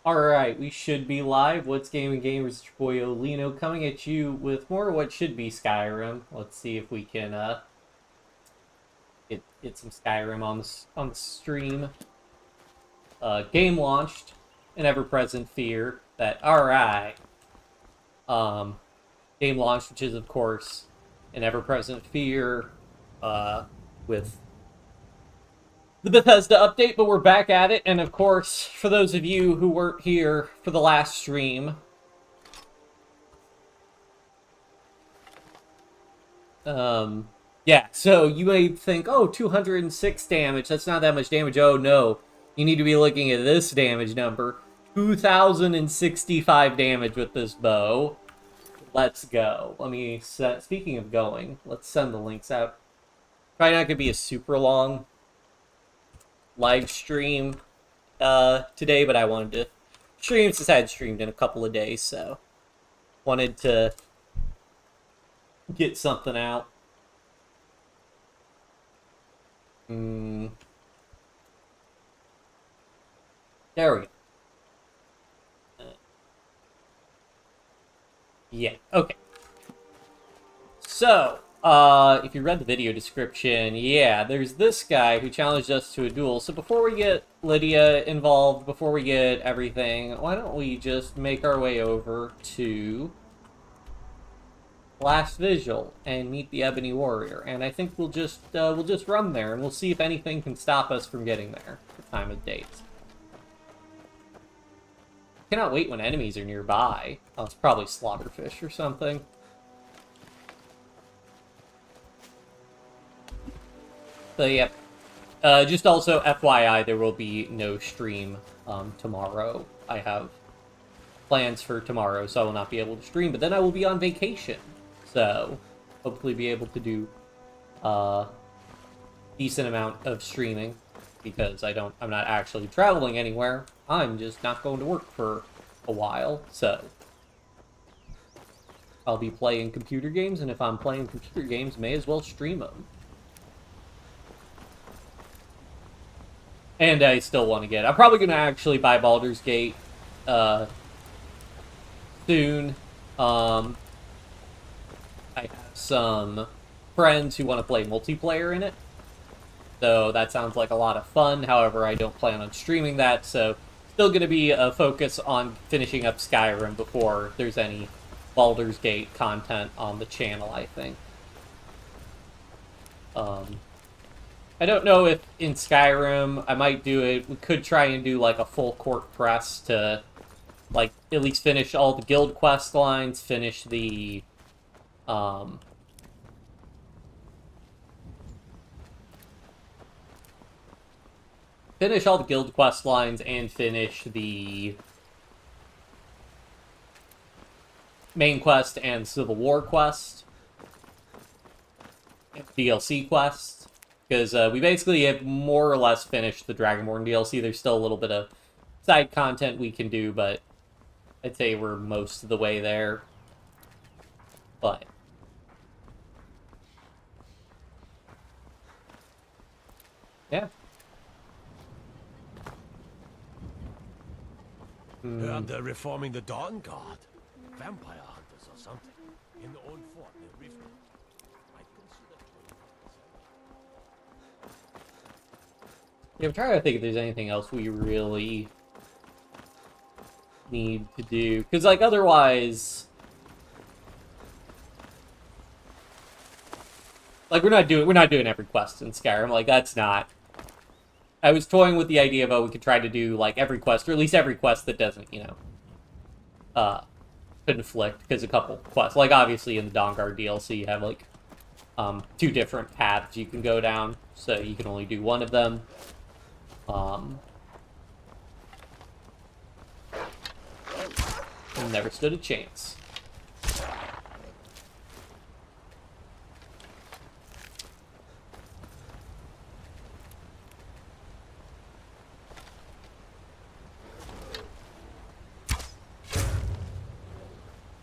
Alright, we should be live. What's Gaming Gamers? It's your boy Olino coming at you with more of what should be Skyrim. Let's see if we can get some Skyrim on the stream. Game launched, an ever-present fear that game launched, which is of course an ever-present fear with the Bethesda update, but we're back at it. And of course, for those of you who weren't here for the last stream, yeah, so you may think, oh, 206 damage, that's not that much damage. Oh no, you need to be looking at this damage number. 2,065 damage with this bow. Let's go. Speaking of going, let's send the links out. Probably not gonna be a super long live stream today, but I wanted to stream since I had streamed in a couple of days, so wanted to get something out. There we go. Yeah, okay. So, if you read the video description, yeah, there's this guy who challenged us to a duel. So before we get Lydia involved, before we get everything, why don't we just make our way over to Last Visual and meet the Ebony Warrior. And I think we'll just run there and we'll see if anything can stop us from getting there at the time of date. Cannot wait when enemies are nearby. Oh, it's probably slaughterfish or something. But yeah, just also FYI, there will be no stream tomorrow. I have plans for tomorrow, so I will not be able to stream, but then I will be on vacation. So, hopefully be able to do a decent amount of streaming, because I'm not actually traveling anywhere. I'm just not going to work for a while, so I'll be playing computer games, and if I'm playing computer games, may as well stream them. And I still want to I'm probably going to actually buy Baldur's Gate soon. I have some friends who want to play multiplayer in it, so that sounds like a lot of fun. However, I don't plan on streaming that, so still going to be a focus on finishing up Skyrim before there's any Baldur's Gate content on the channel, I think. I don't know if in Skyrim I might do it. We could try and do like a full court press to like at least finish all the guild quest lines, finish the finish all the guild quest lines and finish the main quest and Civil War quest, DLC quest. Because we basically have more or less finished the Dragonborn DLC. There's still a little bit of side content we can do, but I'd say we're most of the way there. But yeah. Heard they're reforming the Dawn Guard. Vampire hunters or something. In the old fort near Rift. Yeah, I'm trying to think if there's anything else we really need to do. Because, like, otherwise, like, we're not doing every quest in Skyrim. Like, that's not... I was toying with the idea of, oh, we could try to do, like, every quest, or at least every quest that doesn't, you know, conflict. Because a couple quests, like, obviously in the Dawnguard DLC, you have, like, 2 different paths you can go down. So you can only do one of them. Never stood a chance.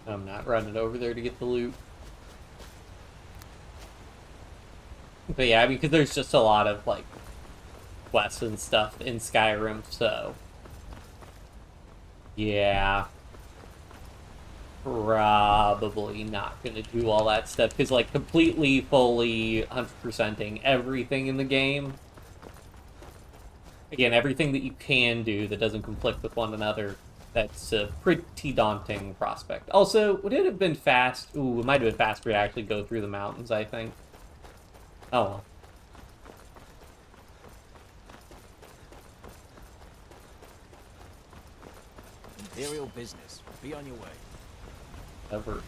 I'm not running over there to get the loot. But yeah, I mean, because there's just a lot of, like, quests and stuff in Skyrim, so Yeah. Probably not gonna do all that stuff, because, like, completely, fully, 100%ing everything in the game. Again, everything that you can do that doesn't conflict with one another, that's a pretty daunting prospect. Also, would it have been fast? Ooh, it might have been faster to actually go through the mountains, I think. Oh well. Imperial business. Be on your way. Ever.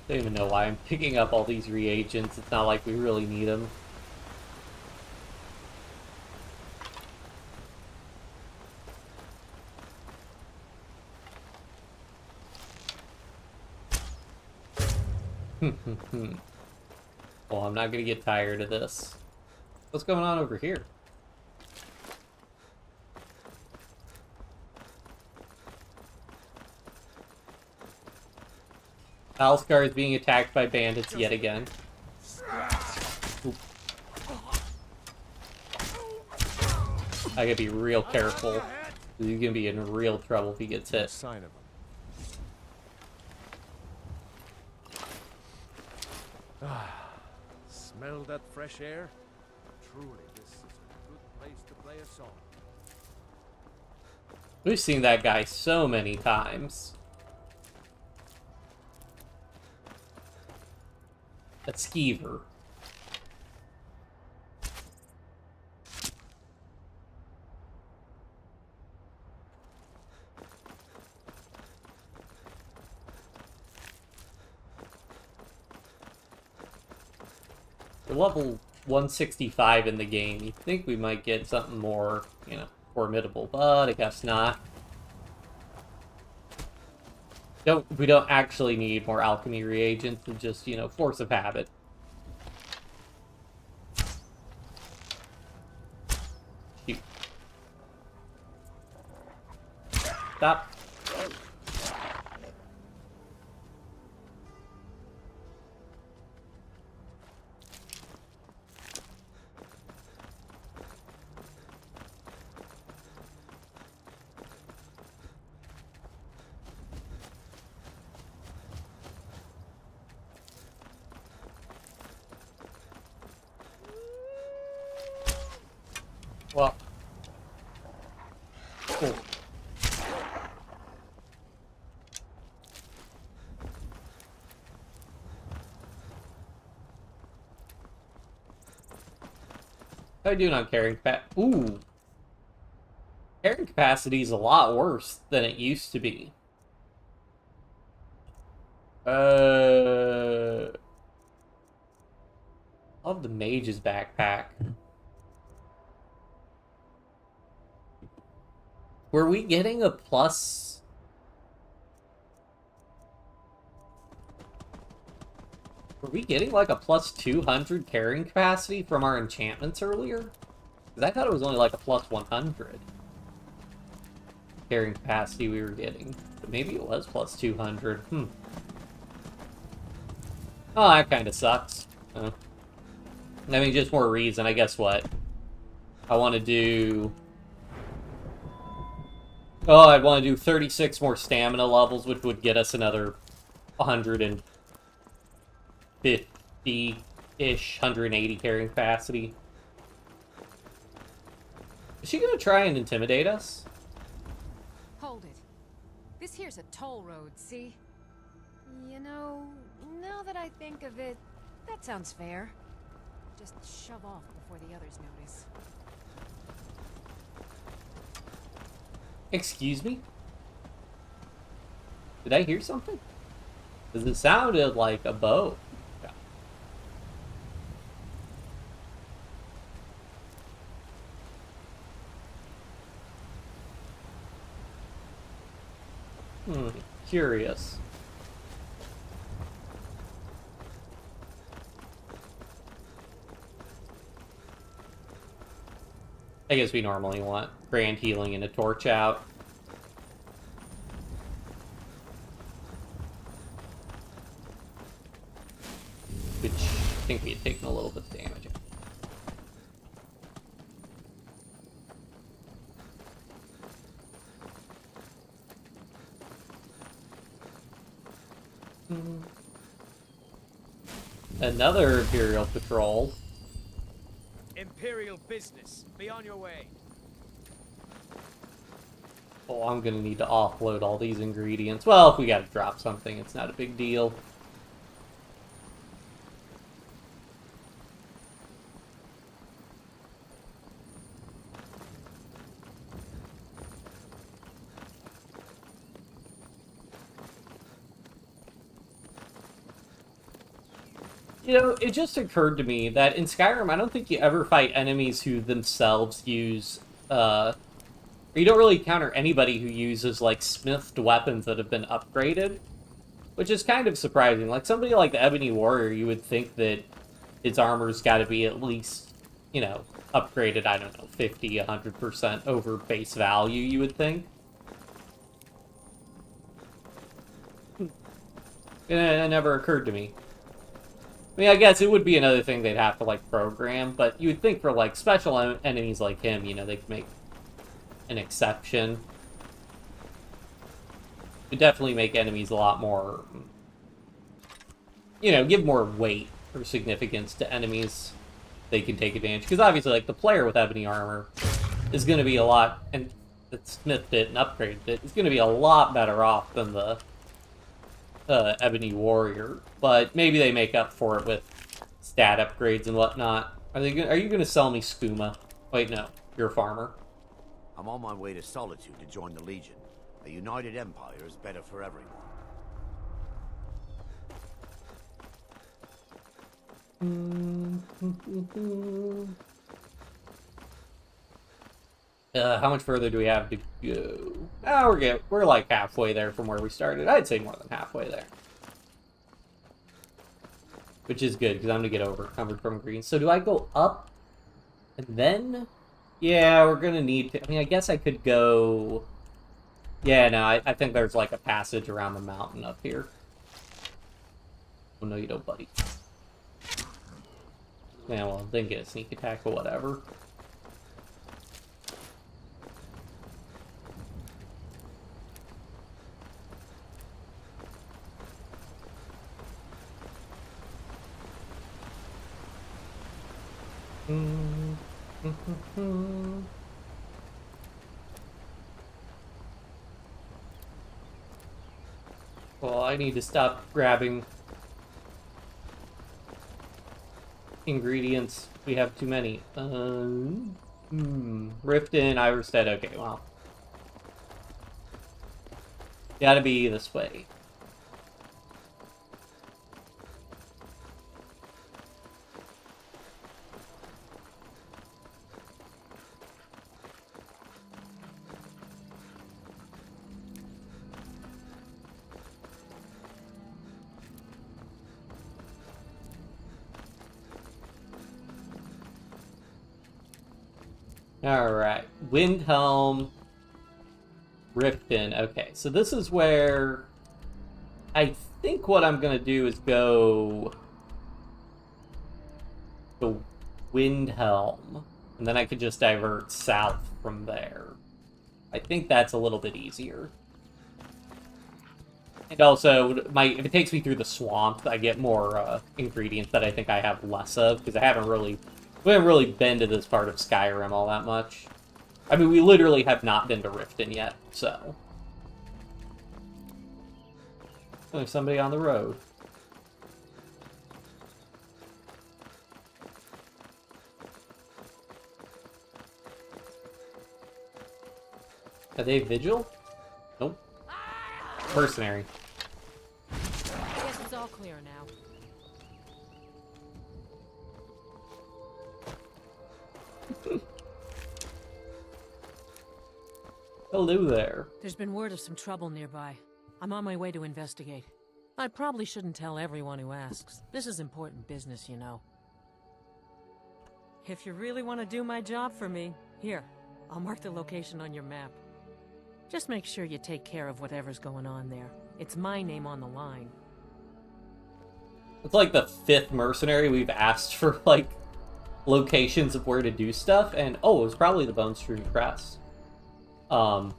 Don't even know why I'm picking up all these reagents. It's not like we really need them. Well, I'm not gonna get tired of this. What's going on over here? Alskar is being attacked by bandits yet again. Oop. I gotta be real careful. He's gonna be in real trouble if he gets hit. Sign of him. Smell that fresh air? Truly, this is a good place to play a song. We've seen that guy so many times. That's Skeever. We're level 165 in the game. You'd think we might get something more, you know, formidable, but I guess not. We don't actually need more alchemy reagents, it's just, you know, force of habit. Shoot. Stop. Well, cool. How are you doing on carrying capacity? Ooh. Carrying capacity is a lot worse than it used to be. Love the mage's backpack. Were we getting a plus? Were we getting like a plus 200 carrying capacity from our enchantments earlier? Because I thought it was only like a plus 100 carrying capacity we were getting. But maybe it was plus 200. Oh, that kind of sucks. I mean, just more reason. I guess what? I want to do... Oh, I'd want to do 36 more stamina levels, which would get us another 150-ish, 180 carrying capacity. Is she gonna try and intimidate us? Hold it. This here's a toll road, see? You know, now that I think of it, that sounds fair. Just shove off before the others notice. Excuse me? Did I hear something? Because it sounded like a bow. Curious. I guess we normally want grand healing and a torch out. which I think we had taken a little bit of damage. Another Imperial patrol. Imperial business. Be on your way. Oh, I'm gonna need to offload all these ingredients. Well, if we gotta drop something, it's not a big deal. You know, it just occurred to me that in Skyrim, I don't think you ever fight enemies who themselves use, you don't really encounter anybody who uses, like, smithed weapons that have been upgraded, which is kind of surprising. Like, somebody like the Ebony Warrior, you would think that his armor's gotta be at least, you know, upgraded, I don't know, 50, 100% over base value, you would think. It never occurred to me. I mean, I guess it would be another thing they'd have to, like, program, but you would think for, like, special enemies like him, you know, they could make an exception. It would definitely make enemies a lot more, you know, give more weight or significance to enemies they can take advantage. Because obviously, like, the player with ebony armor is going to be a lot, and that smithed it and upgraded it, is going to be a lot better off than the Ebony Warrior, but maybe they make up for it with stat upgrades and whatnot. Are you gonna sell me skooma? Wait, no, you're a farmer. I'm on my way to Solitude to join the Legion. A united empire is better for everyone. How much further do we have to go? Oh, we're like halfway there from where we started. I'd say more than halfway there. Which is good, because I'm going to get overcumbered from green. So do I go up? And then? Yeah, we're going to need to... I mean, I guess I could go... Yeah, no, I think there's like a passage around the mountain up here. Oh, no, you don't, buddy. Yeah, well, then get a sneak attack or whatever. Well, I need to stop grabbing ingredients. We have too many. Riften, Iverstead. Okay, well. Gotta be this way. Alright, Windhelm, Riften. Okay, so this is where I think what I'm going to do is go to Windhelm, and then I could just divert south from there. I think that's a little bit easier. And also, if it takes me through the swamp, I get more ingredients that I think I have less of, because we haven't really been to this part of Skyrim all that much. I mean, we literally have not been to Riften yet, so... There's somebody on the road. Are they Vigil? Nope. Mercenary. Guess it's all clear now. Hello there. There's been word of some trouble nearby. I'm on my way to investigate. I probably shouldn't tell everyone who asks. This is important business, you know. If you really want to do my job for me, here, I'll mark the location on your map. Just make sure you take care of whatever's going on there. It's my name on the line. It's like the 5th mercenary we've asked for, like, locations of where to do stuff, and oh, it was probably the Bone Stream Crest. And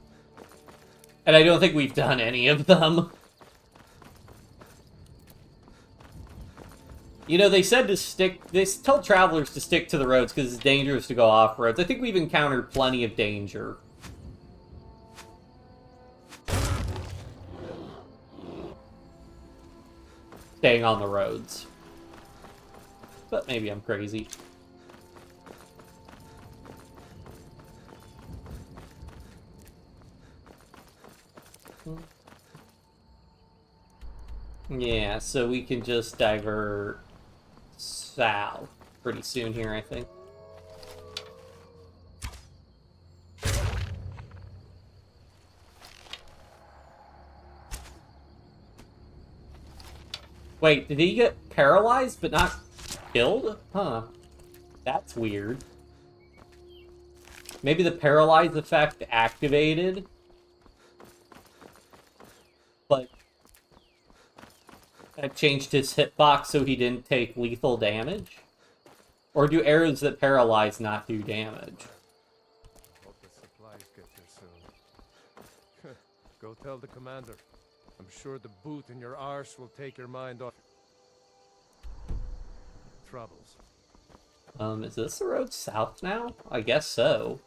I don't think we've done any of them. You know, they said to stick... They tell travelers to stick to the roads because it's dangerous to go off-roads. I think we've encountered plenty of danger. Staying on the roads. But maybe I'm crazy. Yeah, so we can just divert south pretty soon here, I think. Wait, did he get paralyzed but not killed? Huh. That's weird. Maybe the paralyzed effect activated, but that changed his hitbox so he didn't take lethal damage? Or do arrows that paralyze not do damage? Hope the supplies get here soon. Go tell the commander. I'm sure the boot in your arse will take your mind off troubles. Is this the road south now? I guess so.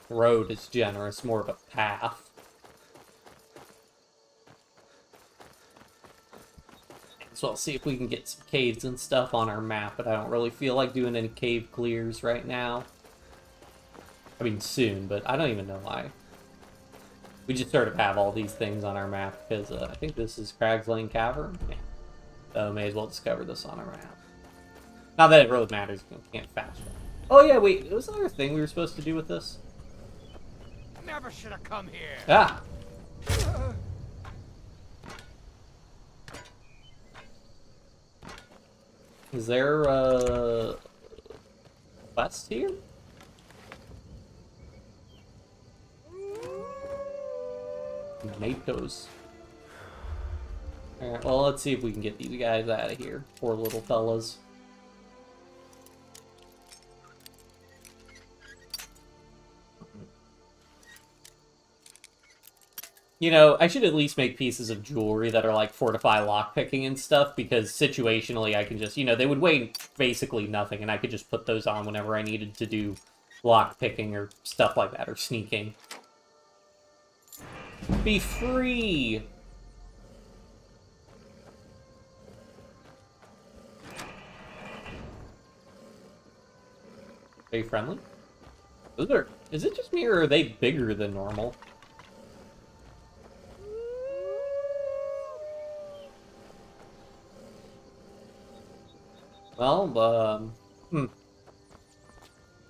Road is generous, more of a path. So I'll see if we can get some caves and stuff on our map, but I don't really feel like doing any cave clears right now. I mean, soon, but I don't even know why. We just sort of have all these things on our map, because I think this is Crag's Lane Cavern. Yeah. So may as well discover this on our map. Not that it really matters, we can't fast travel. Oh yeah, wait, there was another thing we were supposed to do with this? Never should have come here. Ah! Is there a quest here? Tomatoes. Alright, well, let's see if we can get these guys out of here. Poor little fellas. You know, I should at least make pieces of jewelry that are like fortify lockpicking and stuff, because situationally I can just, you know, they would weigh basically nothing, and I could just put those on whenever I needed to do lockpicking or stuff like that, or sneaking. Be free! Are you friendly? Is it just me, or are they bigger than normal? Well, we'll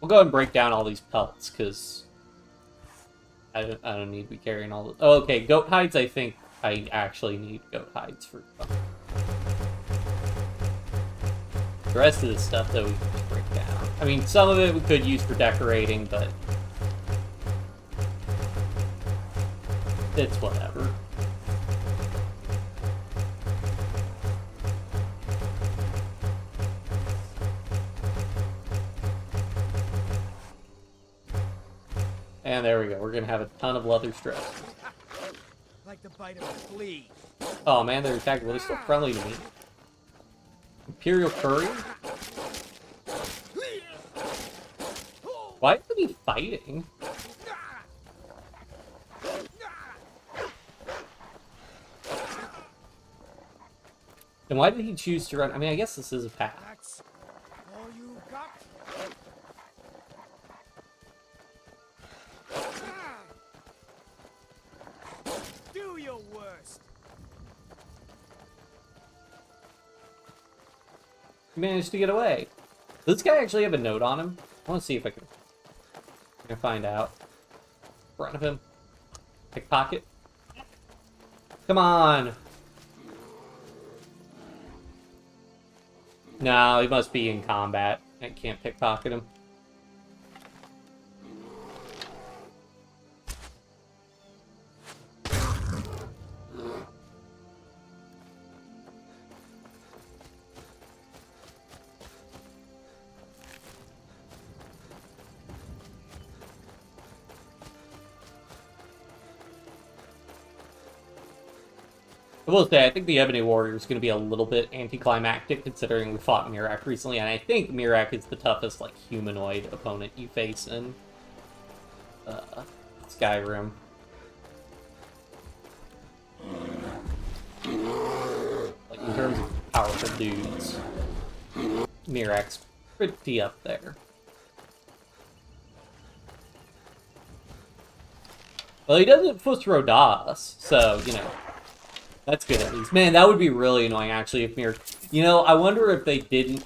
go ahead and break down all these pelts, because I don't need to be carrying all the... Oh, okay, goat hides, I think I actually need goat hides for... The rest of this stuff, though, we can just break down. I mean, some of it we could use for decorating, but... it's whatever. And there we go. We're gonna have a ton of leather straps. Like the bite of a flea. Oh man, they're attacking. Well, they're still friendly to me. Imperial Curry? Why is he fighting? And why did he choose to run? I mean, I guess this is a path. That's all you got? Do your worst. He managed to get away. Does this guy actually have a note on him? I want to see if I can find out. In front of him. Pickpocket. Come on. No, he must be in combat. I can't pickpocket him. I will say, I think the Ebony Warrior is going to be a little bit anticlimactic, considering we fought Mirak recently, and I think Mirak is the toughest, like, humanoid opponent you face in Skyrim. Like, in terms of powerful dudes, Mirak's pretty up there. Well, he doesn't Fusro us, so, you know, that's good at least. Man, that would be really annoying, actually, if Mirak... You know, I wonder if they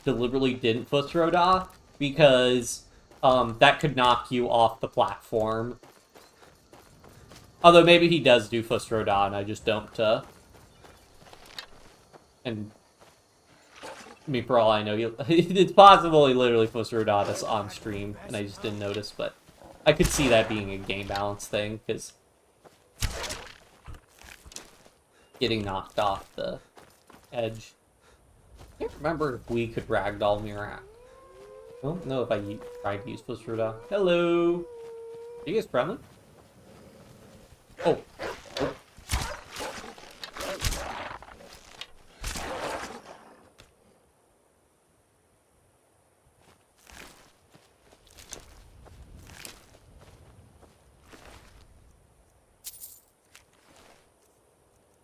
deliberately didn't Fusro Da, because that could knock you off the platform. Although maybe he does do Fusro Da, and I just don't, And... I mean, for all I know, it's possible he literally Fusro Da'd us on stream, and I just didn't notice, but... I could see that being a game balance thing, because... getting knocked off the edge. I can't remember if we could ragdoll Mirak. I don't know if I tried to use Fusro Da. Hello! Are you guys friendly? Oh. Oh.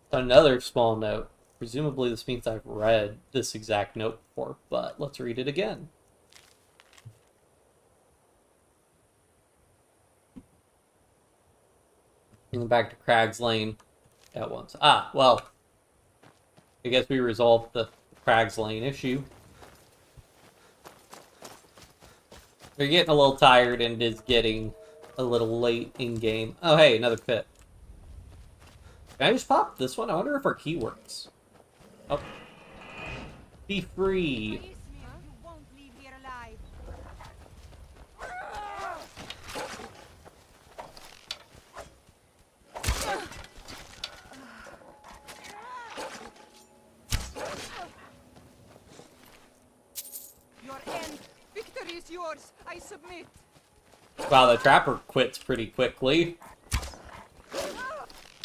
Another small note. Presumably this means I've read this exact note before, but let's read it again. And back to Crag's Lane at once. Ah, well. I guess we resolved the Crag's Lane issue. We're getting a little tired and it is getting a little late in-game. Oh, hey, another pit. Can I just pop this one? I wonder if our key works. Oh. Be free. You won't leave here alive. Your end. Victory is yours. I submit. Wow, the trapper quits pretty quickly.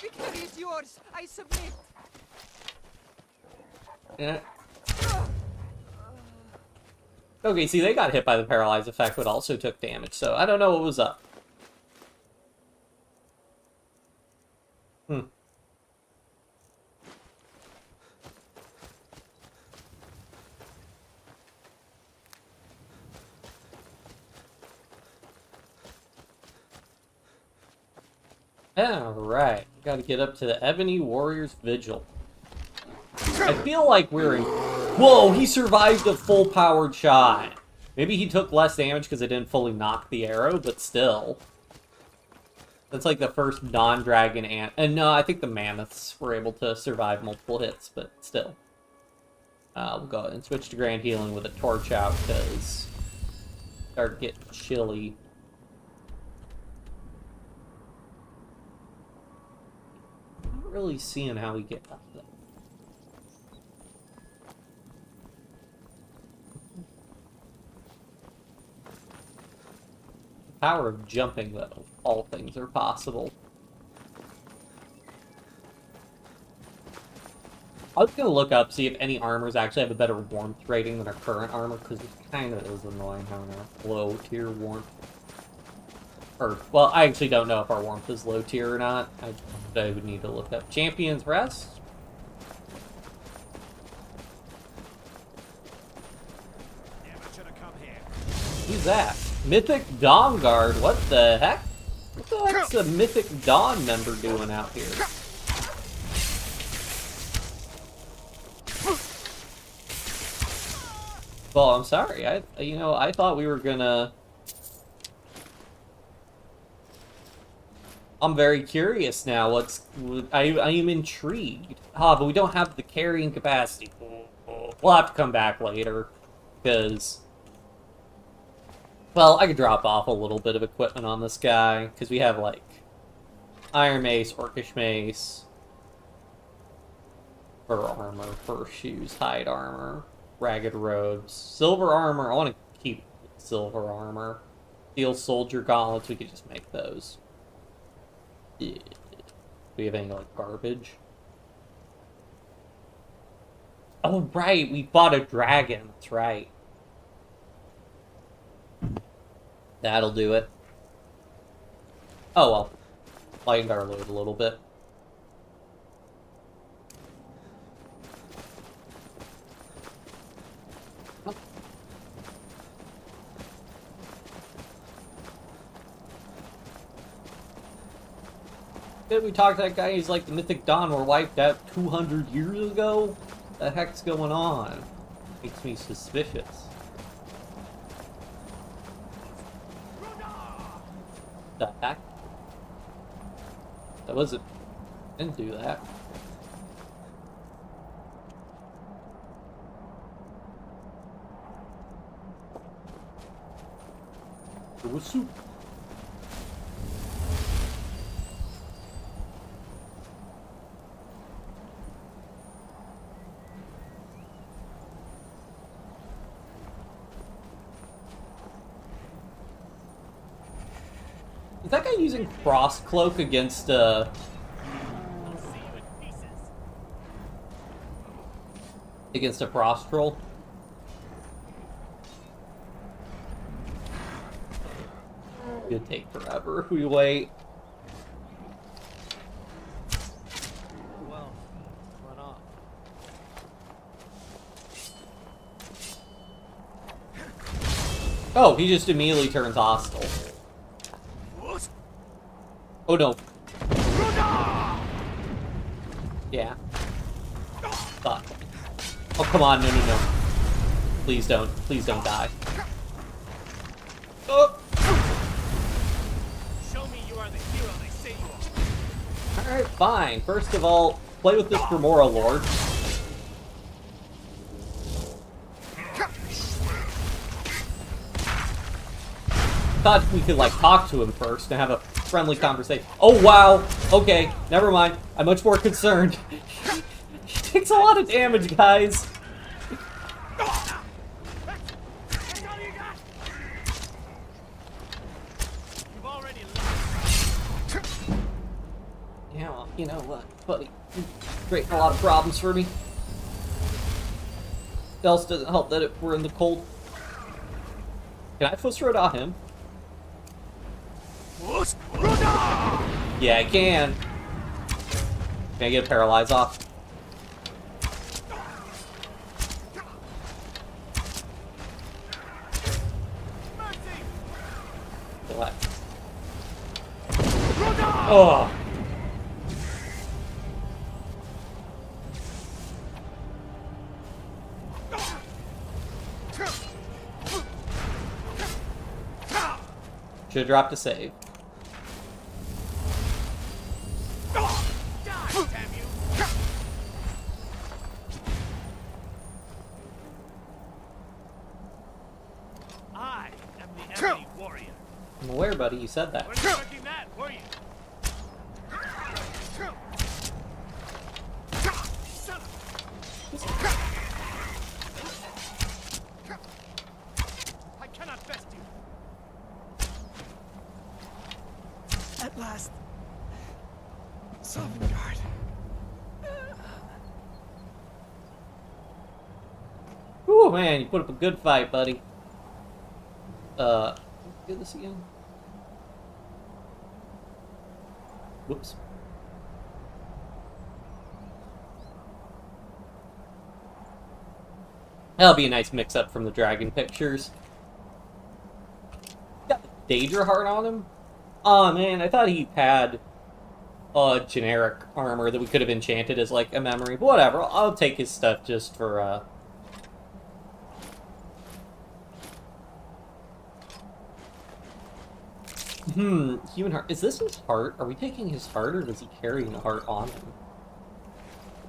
Victory is yours. I submit. Yeah. Okay, see, they got hit by the paralyze effect, but also took damage, so I don't know what was up. Alright, gotta get up to the Ebony Warrior's Vigil. I feel like we're in... Whoa, he survived a full-powered shot. Maybe he took less damage because it didn't fully knock the arrow, but still. That's like the first non-dragon ant... And no, I think the mammoths were able to survive multiple hits, but still. We'll go ahead and switch to Grand Healing with a torch out, because... start getting chilly. I'm not really seeing how we get up there. Power of jumping, though. All things are possible. I was gonna look up, see if any armors actually have a better warmth rating than our current armor, because it kind of is annoying having a low tier warmth. Or, well, I actually don't know if our warmth is low tier or not. I would need to look up. Champion's Rest? Never should have come here. Who's that? Mythic Dawn Guard? What the heck? What the heck's a Mythic Dawn member doing out here? Well, I'm sorry. I thought we were gonna... I'm very curious now. I am intrigued. Ah, but we don't have the carrying capacity. We'll have to come back later, because... Well, I could drop off a little bit of equipment on this guy, because we have, like, Iron Mace, Orcish Mace, fur armor, fur shoes, hide armor, ragged robes, silver armor. I want to keep silver armor. Steel soldier gauntlets, we could just make those. Yeah. Do we have any, like, garbage? Oh, right, we fought a dragon. That's right. That'll do it. Oh, well. Lightened our load a little bit. Did we talk to that guy? He's like the Mythic Dawn were wiped out 200 years ago? What the heck's going on? Makes me suspicious. The heck? That wasn't... didn't do that. It was soup. Is that guy using Frost Cloak against, against a Frost Troll? It'd take forever if we wait. Well, why not? Oh, he just immediately turns hostile. Oh no. Yeah. Thought. Oh, come on, no. Please don't die. Oh! Show me you are the hero they say you are. Alright, fine. First of all, play with this Grimoire Lord. Thought we could, like, talk to him first and have a friendly conversation. Oh, wow. Okay, never mind. I'm much more concerned. He takes a lot of damage, guys. You've already lost. Yeah, well, you know what, buddy? You're creating a lot of problems for me. It else doesn't help that we're in the cold. Can I Fist Road on him? Yeah, I can. Can I get a Paralyze off? What? Oh! Should've dropped a save. I am the Ebony Warrior. I'm aware, buddy, you said that. Weren't expecting that, were you? Son of I cannot best you. At last. Sovngarde. Ooh, man, you put up a good fight, buddy. Do this again. Whoops. That'll be a nice mix-up from the dragon pictures. Got the Daedra heart on him? Oh man, I thought he had generic armor that we could have enchanted as like a memory, but whatever. I'll take his stuff just for human heart. Is this his heart? Are we taking his heart, or does he carry the heart on him?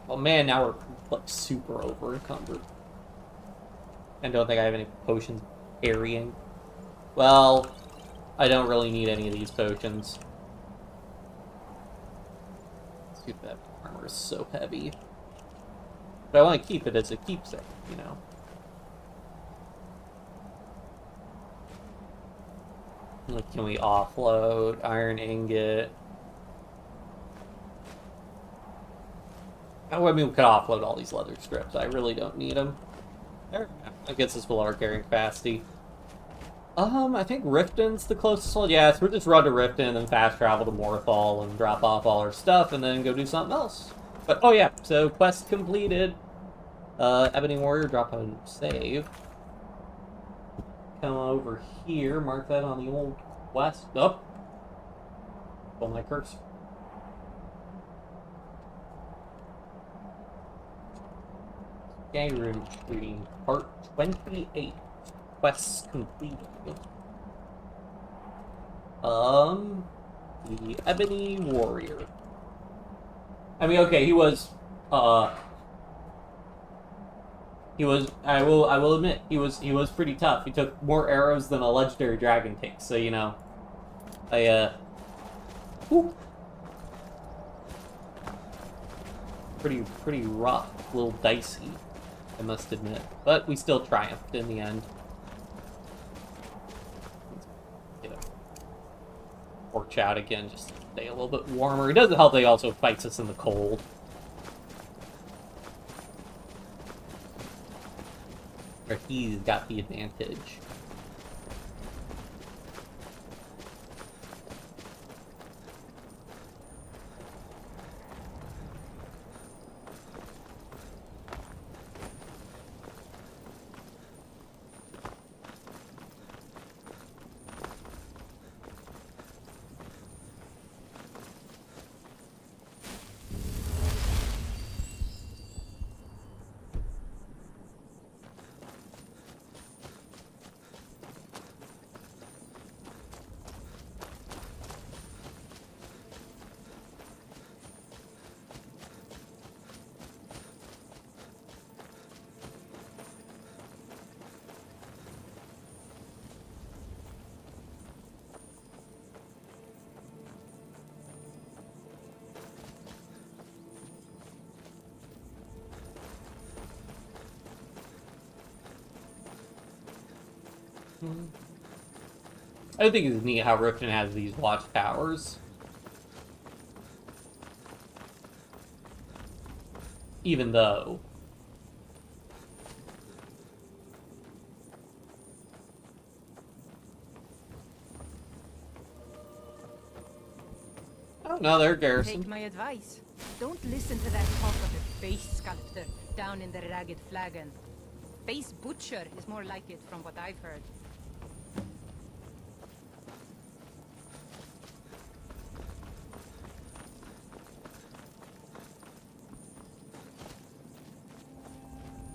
Oh man, now we're like super over encumbered. I don't think I have any potions carrying. Well, I don't really need any of these potions. Dude, that armor is so heavy. But I want to keep it as a keepsake, you know. Like, can we offload? Iron ingot. I mean, we could offload all these leather strips. I really don't need them. There, that gets us below our carrying capacity. I think Riften's the closest one. Yeah, so we'll just run to Riften and then fast travel to Morthal and drop off all our stuff and then go do something else. But, oh yeah, so quest completed. Ebony Warrior, drop a save. Come over here, mark that on the old quest. Oh! Pull my cursor. Skyrim screen, part 28. Quests completed. The Ebony Warrior. I mean, okay, he was, I will admit, he was pretty tough. He took more arrows than a legendary dragon takes, so, you know, whew. Pretty rough, a little dicey, I must admit. But we still triumphed in the end. Torch out again, just to stay a little bit warmer. It doesn't help that he also fights us in the cold. Or he's got the advantage. I think it's neat how Riften has these watchtowers. Even though... Oh, no, they're garrison. Take my advice. Don't listen to that talk of the face sculptor down in the ragged flagon. Face butcher is more like it from what I've heard.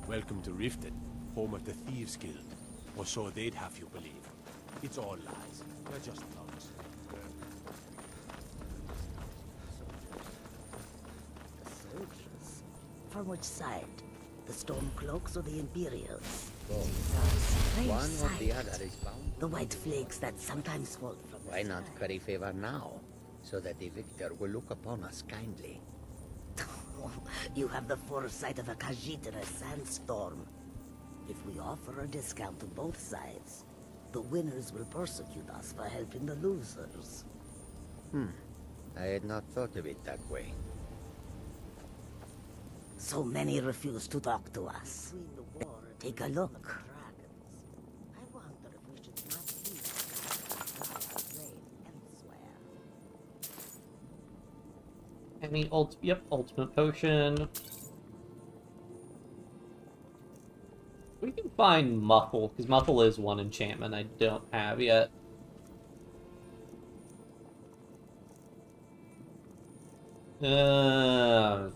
Welcome to Riften, home of the Thieves Guild. Or so they'd have you believe. It's all lies. They're just thugs. Soldiers? From which side? The Stormcloaks or the Imperials? One or the other is bound. The white flakes that sometimes fall from the Why not sky. curry favor now, so that the victor will look upon us kindly? You have the foresight of a Khajiit in a sandstorm. If we offer a discount to both sides, the winners will persecute us for helping the losers. I had not thought of it that way. So many refuse to talk to us. Take a look. I wonder if we should not leave elsewhere. I mean, ultimate potion. We can find Muffle, because Muffle is one enchantment I don't have yet. I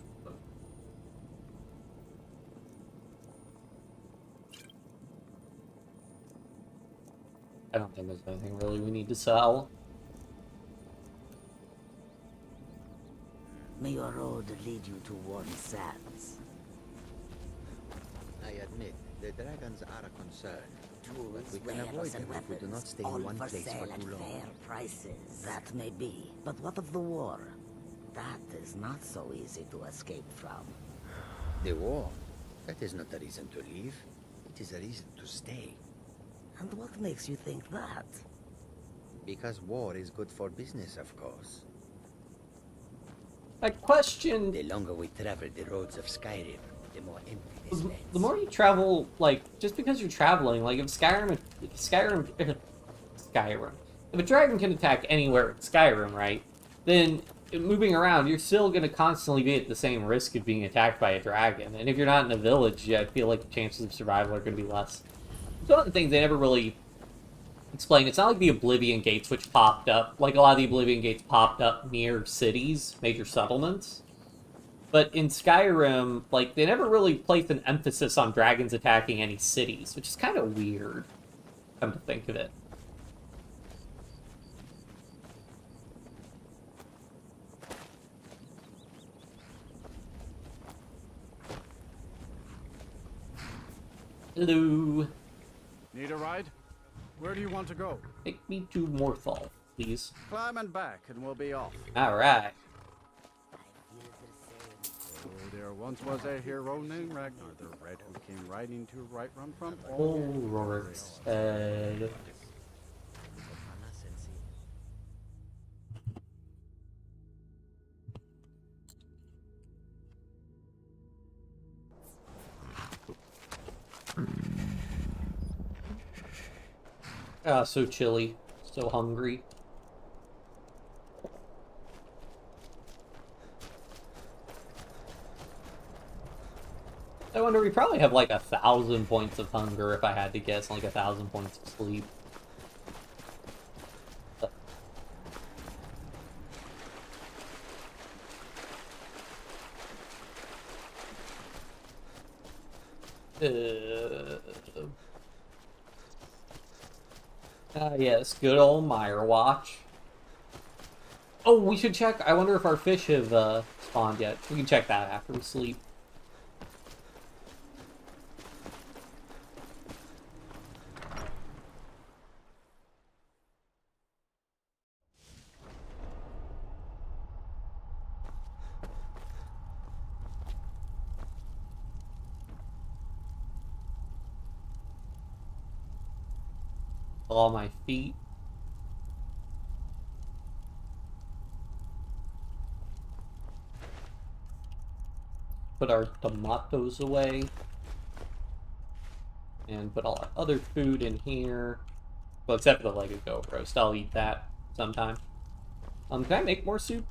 don't think there's anything really we need to sell. May your road lead you to warm sands. I admit, the dragons are a concern. Tools, But we can wares, avoid and them if we do weapons, not stay all in one for place sale for at too long. fair prices. That may be, but what of the war? That is not so easy to escape from. The war? That is not a reason to leave. It is a reason to stay. And what makes you think that? Because war is good for business, of course. My question... The longer we travel the roads of Skyrim, the more empty this The lands. more you travel, like, just because you're traveling, like, if Skyrim, if a dragon can attack anywhere in Skyrim, right, then moving around, you're still going to constantly be at the same risk of being attacked by a dragon. And if you're not in a village, I feel like the chances of survival are going to be less. It's one of the things they never really explain. It's not like the Oblivion Gates, which popped up, like a lot of the Oblivion Gates popped up near cities, major settlements. But in Skyrim, like, they never really placed an emphasis on dragons attacking any cities, which is kind of weird, come to think of it. Hello. Need a ride? Where do you want to go? Take me to Morthal, please. Climb and back, and we'll be off. Alright. Oh, there once was a hero named Ragnar the Red who came riding to right run from Oh, Rorik's head. Ah, so chilly. So hungry. I wonder, we probably have like 1,000 points of hunger if I had to guess, like 1,000 points of sleep. Yes, good old Mire Watch. Oh, we should check. I wonder if our fish have spawned yet. We can check that after we sleep. All my feet. Put our tomatoes away. And put all our other food in here. Well, except for the leg of goat roast. I'll eat that sometime. Can I make more soup?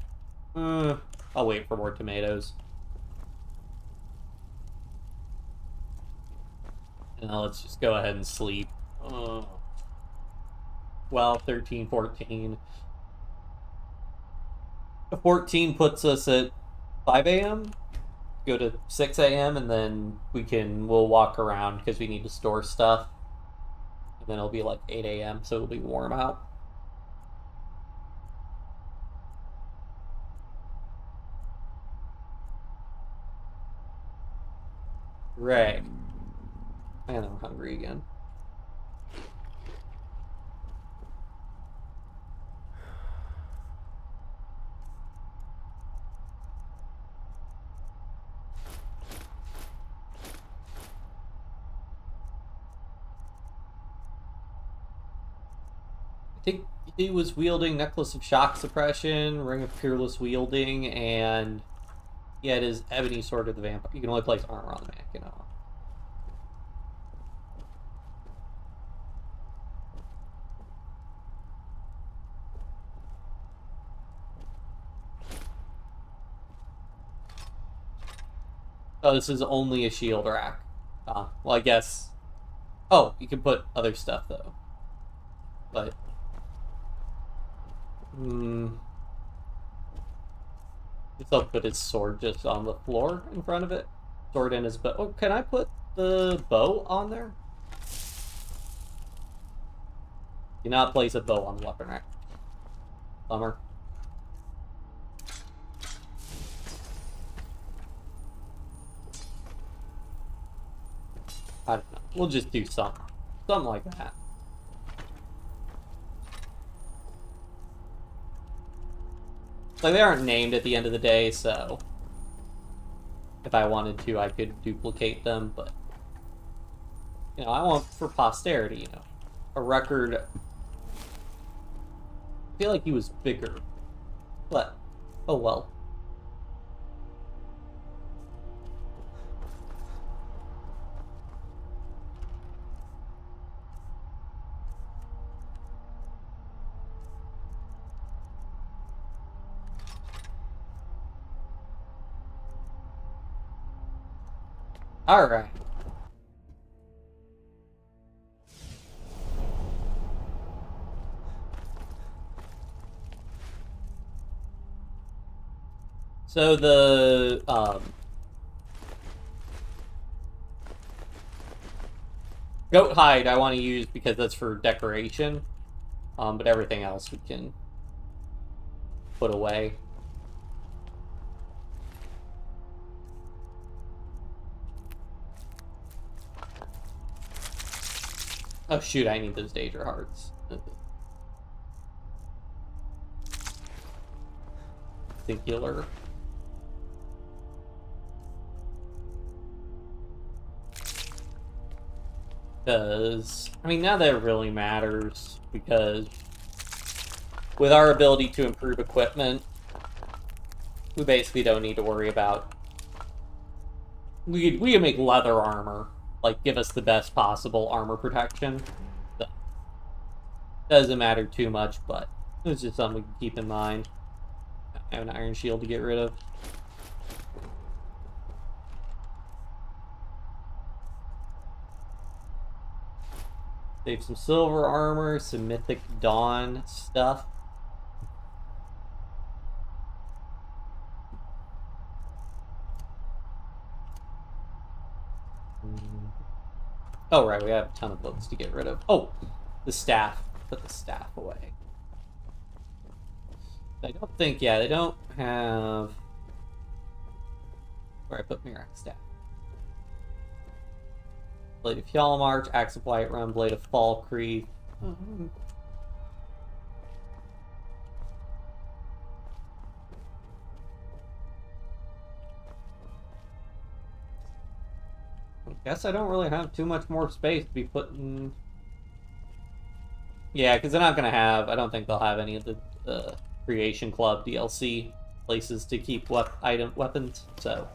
I'll wait for more tomatoes. And now let's just go ahead and sleep. 12, 13, 14. 14 puts us at 5 a.m. Go to 6 a.m. and then we'll walk around because we need to store stuff. And then it'll be like 8 a.m. so it'll be warm out. Right. Man, I'm hungry again. I think he was wielding Necklace of Shock Suppression, Ring of Peerless Wielding, and he had his Ebony Sword of the Vampire. You can only place armor on the Mac, you know. Oh, this is only a shield rack. Well, I guess... Oh, you can put other stuff, though. But... guess I'll put his sword just on the floor in front of it. Sword and his bow. Oh, can I put the bow on there? Do not place a bow on the weapon rack. Bummer. I don't know. We'll just do something like that. Like, they aren't named at the end of the day, so if I wanted to, I could duplicate them, but, you know, I want for posterity, you know, a record. I feel like he was bigger, but, oh well. Alright. So the, goat hide I want to use because that's for decoration, but everything else we can put away. Oh shoot, I need those Daedra hearts. Singular. Because, I mean, now that it really matters, because with our ability to improve equipment, we basically don't need to worry about... We can make leather armor, like, give us the best possible armor protection. So, doesn't matter too much, but it's just something we can keep in mind. I have an iron shield to get rid of. Save some silver armor, some mythic dawn stuff. Oh, right, we have a ton of books to get rid of. Oh, the staff. Put the staff away. I don't think, yeah, they don't have... Where I put Mirac staff. Blade of Thalmor, Axe of Whiterun, Blade of Falkreath. I guess I don't really have too much more space to be putting... Yeah, because they're not going to have... I don't think they'll have any of the Creation Club DLC places to keep weapons, so...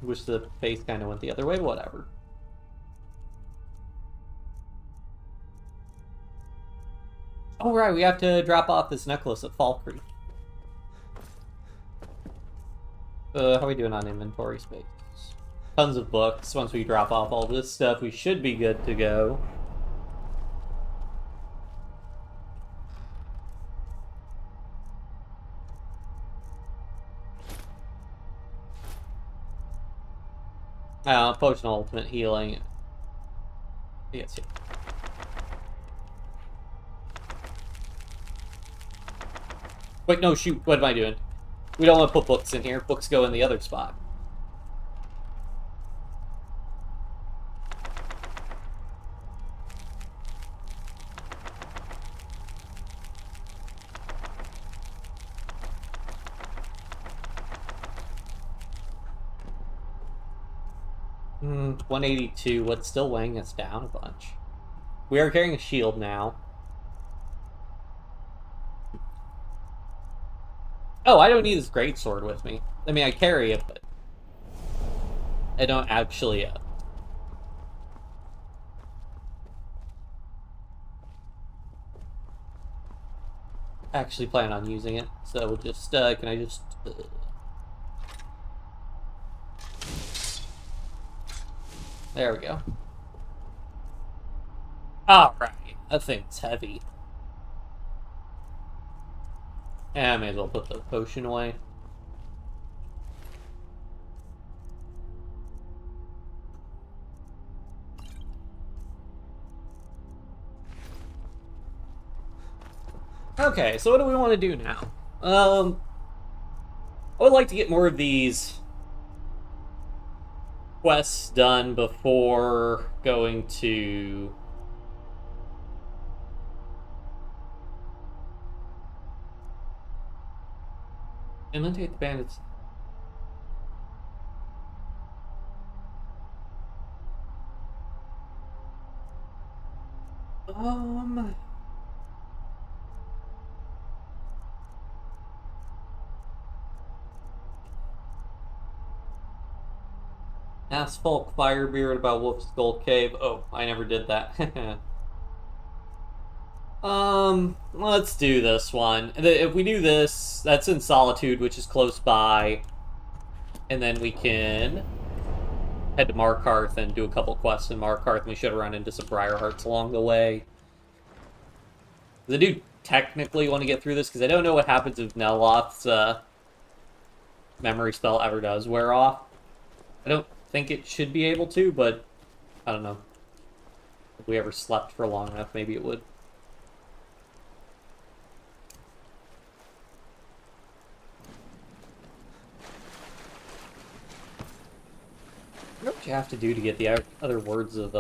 Wish the face kind of went the other way, whatever. Oh, right, we have to drop off this necklace at Falkreath. How are we doing on inventory space? Tons of books. Once we drop off all this stuff, we should be good to go. Potion of ultimate healing. Yes, yeah. Wait, no, shoot. What am I doing? We don't want to put books in here. Books go in the other spot. Hmm, 182. What's still weighing us down a bunch? We are carrying a shield now. Oh, I don't need this greatsword with me. I mean, I carry it, but I don't actually plan on using it. So we'll just, can I just... There we go. Alright, that thing's heavy. Yeah, I may as well put the potion away. Okay, so what do we want to do now? I would like to get more of these quests done before going to... Imitate the bandits. Ask Folk Firebeard about Wolf's Gold Cave. Oh, I never did that. Let's do this one. If we do this, that's in Solitude, which is close by. And then we can head to Markarth and do a couple quests in Markarth, and we should run into some Briarhearts along the way. I do technically want to get through this, because I don't know what happens if Neloth's memory spell ever does wear off. I don't think it should be able to, but I don't know. If we ever slept for long enough, maybe it would. I wonder what you have to do to get the other words of,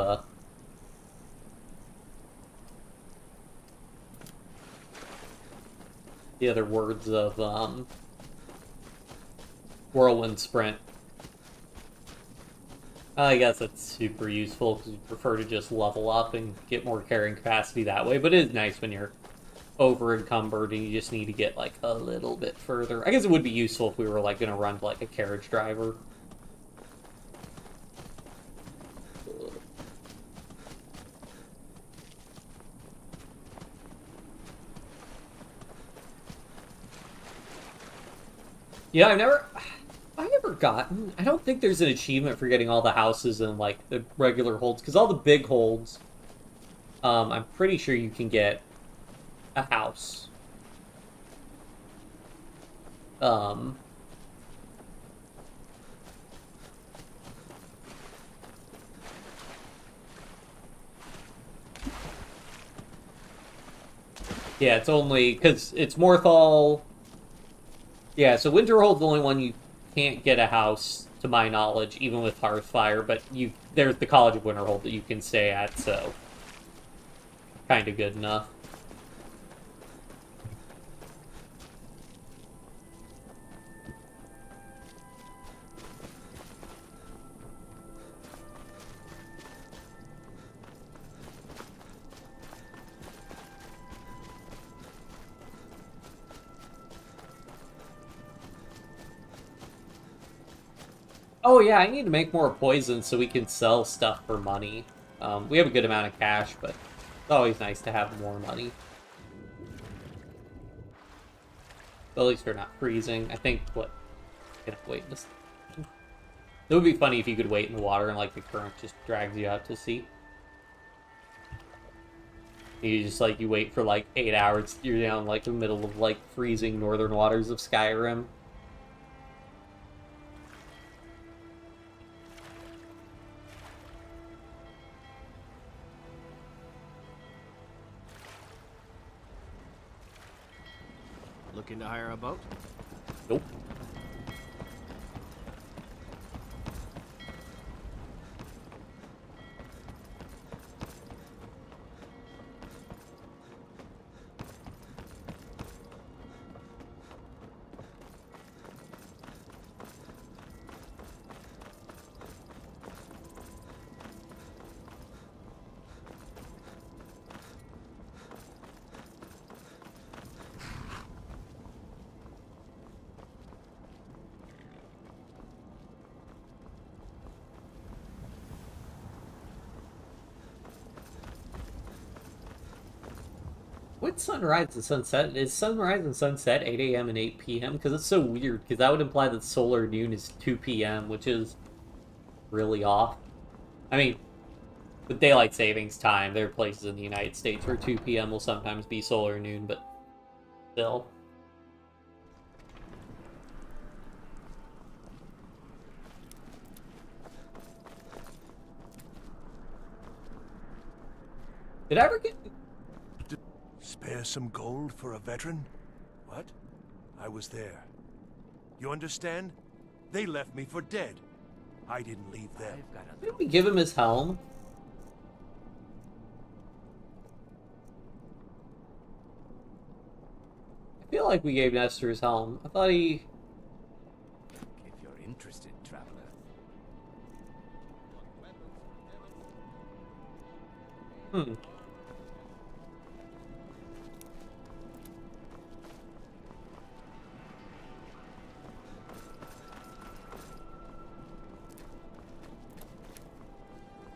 Whirlwind Sprint. I guess that's super useful, because you prefer to just level up and get more carrying capacity that way, but it is nice when you're over-encumbered and you just need to get, like, a little bit further. I guess it would be useful if we were, like, gonna run, like, a carriage driver. Yeah, I've never gotten... I don't think there's an achievement for getting all the houses in, like, the regular holds, because all the big holds, I'm pretty sure you can get a house. Yeah, it's only... because it's Morthal... Yeah, so Winterhold's the only one you can't get a house, to my knowledge, even with Hearthfire, but there's the College of Winterhold that you can stay at, so kind of good enough. Oh yeah, I need to make more poison so we can sell stuff for money. We have a good amount of cash, but it's always nice to have more money. But at least we're not freezing. I think, what... Can I wait this? It would be funny if you could wait in the water and, like, the current just drags you out to sea. You just, like, you wait for, like, 8 hours, you're down, like, the middle of, like, freezing northern waters of Skyrim. Looking to hire a boat? Nope. What's sunrise and sunset? Is sunrise and sunset 8 a.m. and 8 p.m.? Because it's so weird, because that would imply that solar noon is 2 p.m., which is really off. I mean, with daylight savings time, there are places in the United States where 2 p.m. will sometimes be solar noon, but still. Did I ever get... Spare some gold for a veteran? What? I was there. You understand? They left me for dead. I didn't leave them. Did we give him his helm? I feel like we gave Nestor his helm. I thought he... If you're interested, traveler. Hmm.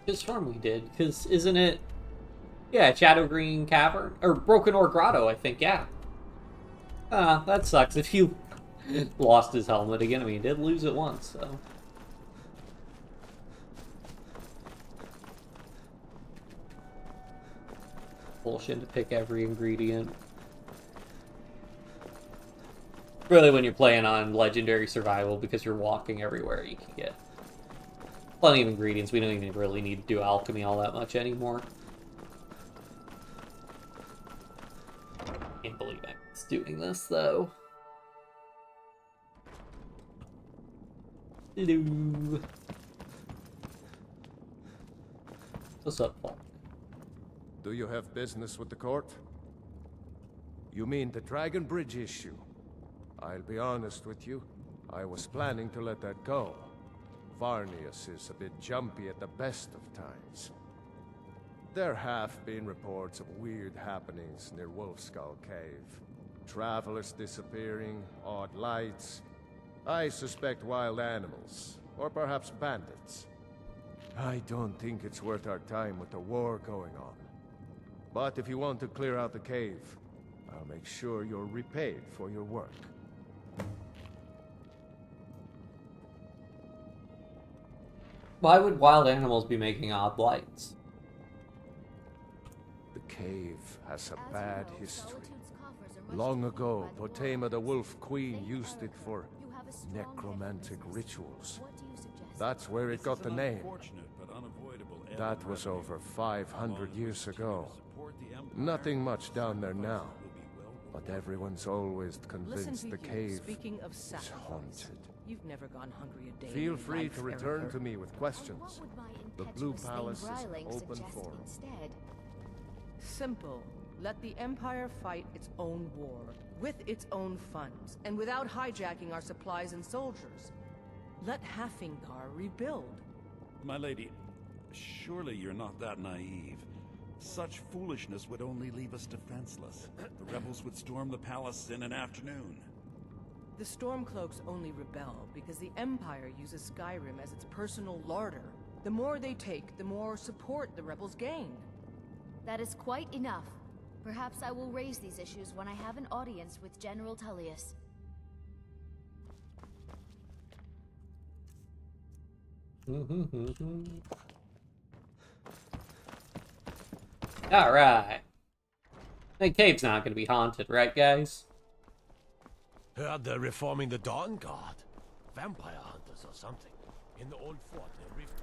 His farm we did, because isn't it... Yeah, Shadow Green Cavern. Or Broken Ore Grotto, I think, yeah. That sucks if you lost his helmet again. I mean, he did lose it once, so... Bullshit to pick every ingredient. Really, when you're playing on Legendary Survival, because you're walking everywhere, you can get plenty of ingredients. We don't even really need to do alchemy all that much anymore. Can't believe I'm doing this, though. Hello. What's up, Paul? Do you have business with the court? You mean the Dragon Bridge issue? I'll be honest with you. I was planning to let that go. Varnius is a bit jumpy at the best of times. There have been reports of weird happenings near Wolfskull Cave. Travelers disappearing, odd lights. I suspect wild animals, or perhaps bandits. I don't think it's worth our time with the war going on. But if you want to clear out the cave, I'll make sure you're repaid for your work. Why would wild animals be making odd lights? The cave has a bad history. Long ago, Potema the Wolf Queen used it for necromantic rituals. That's where it got the name. That was over 500 years ago. Nothing much down there now. But everyone's always convinced the cave is haunted. You've never gone hungry a day. Feel free to return to me with questions. The Blue Palace is open for. Simple. Let the Empire fight its own war, with its own funds, and without hijacking our supplies and soldiers. Let Hafingthar rebuild. My lady, surely you're not that naive. Such foolishness would only leave us defenseless. The rebels would storm the palace in an afternoon. The Stormcloaks only rebel because the Empire uses Skyrim as its personal larder. The more they take, the more support the rebels gain. That is quite enough. Perhaps I will raise these issues when I have an audience with General Tullius. Alright. The cave's not going to be haunted, right, guys? Heard they're reforming the Dawn Guard. Vampire hunters or something. In the old fort near Rift.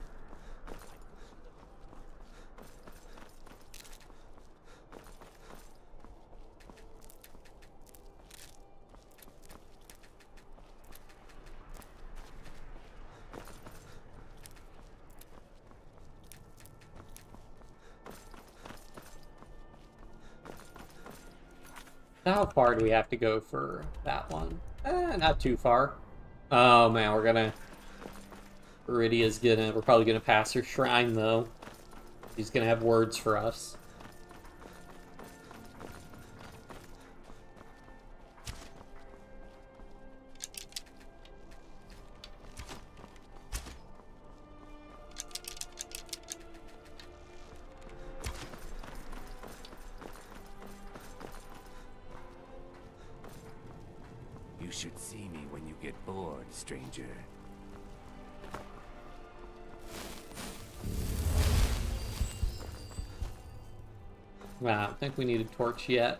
How far do we have to go for that one? Not too far. Oh man, we're probably gonna pass her shrine though. She's gonna have words for us. You should see me when you get bored, stranger. Wow, I don't think we need a torch yet.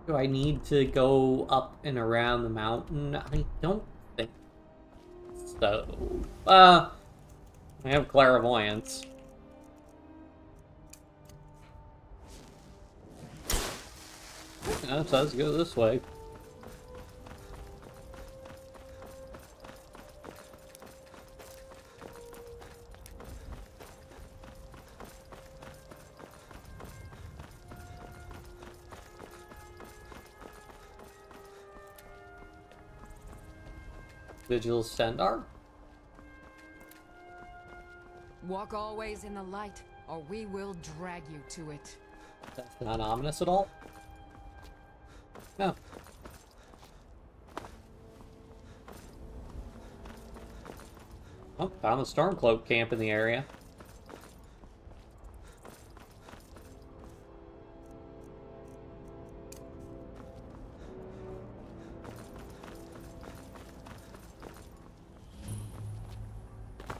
Do I need to go up and around the mountain? I don't think so. I have clairvoyance. So let's go this way. Vigil Sendar? Walk always in the light, or we will drag you to it. That's not ominous at all. No. Oh, found the Stormcloak camp in the area.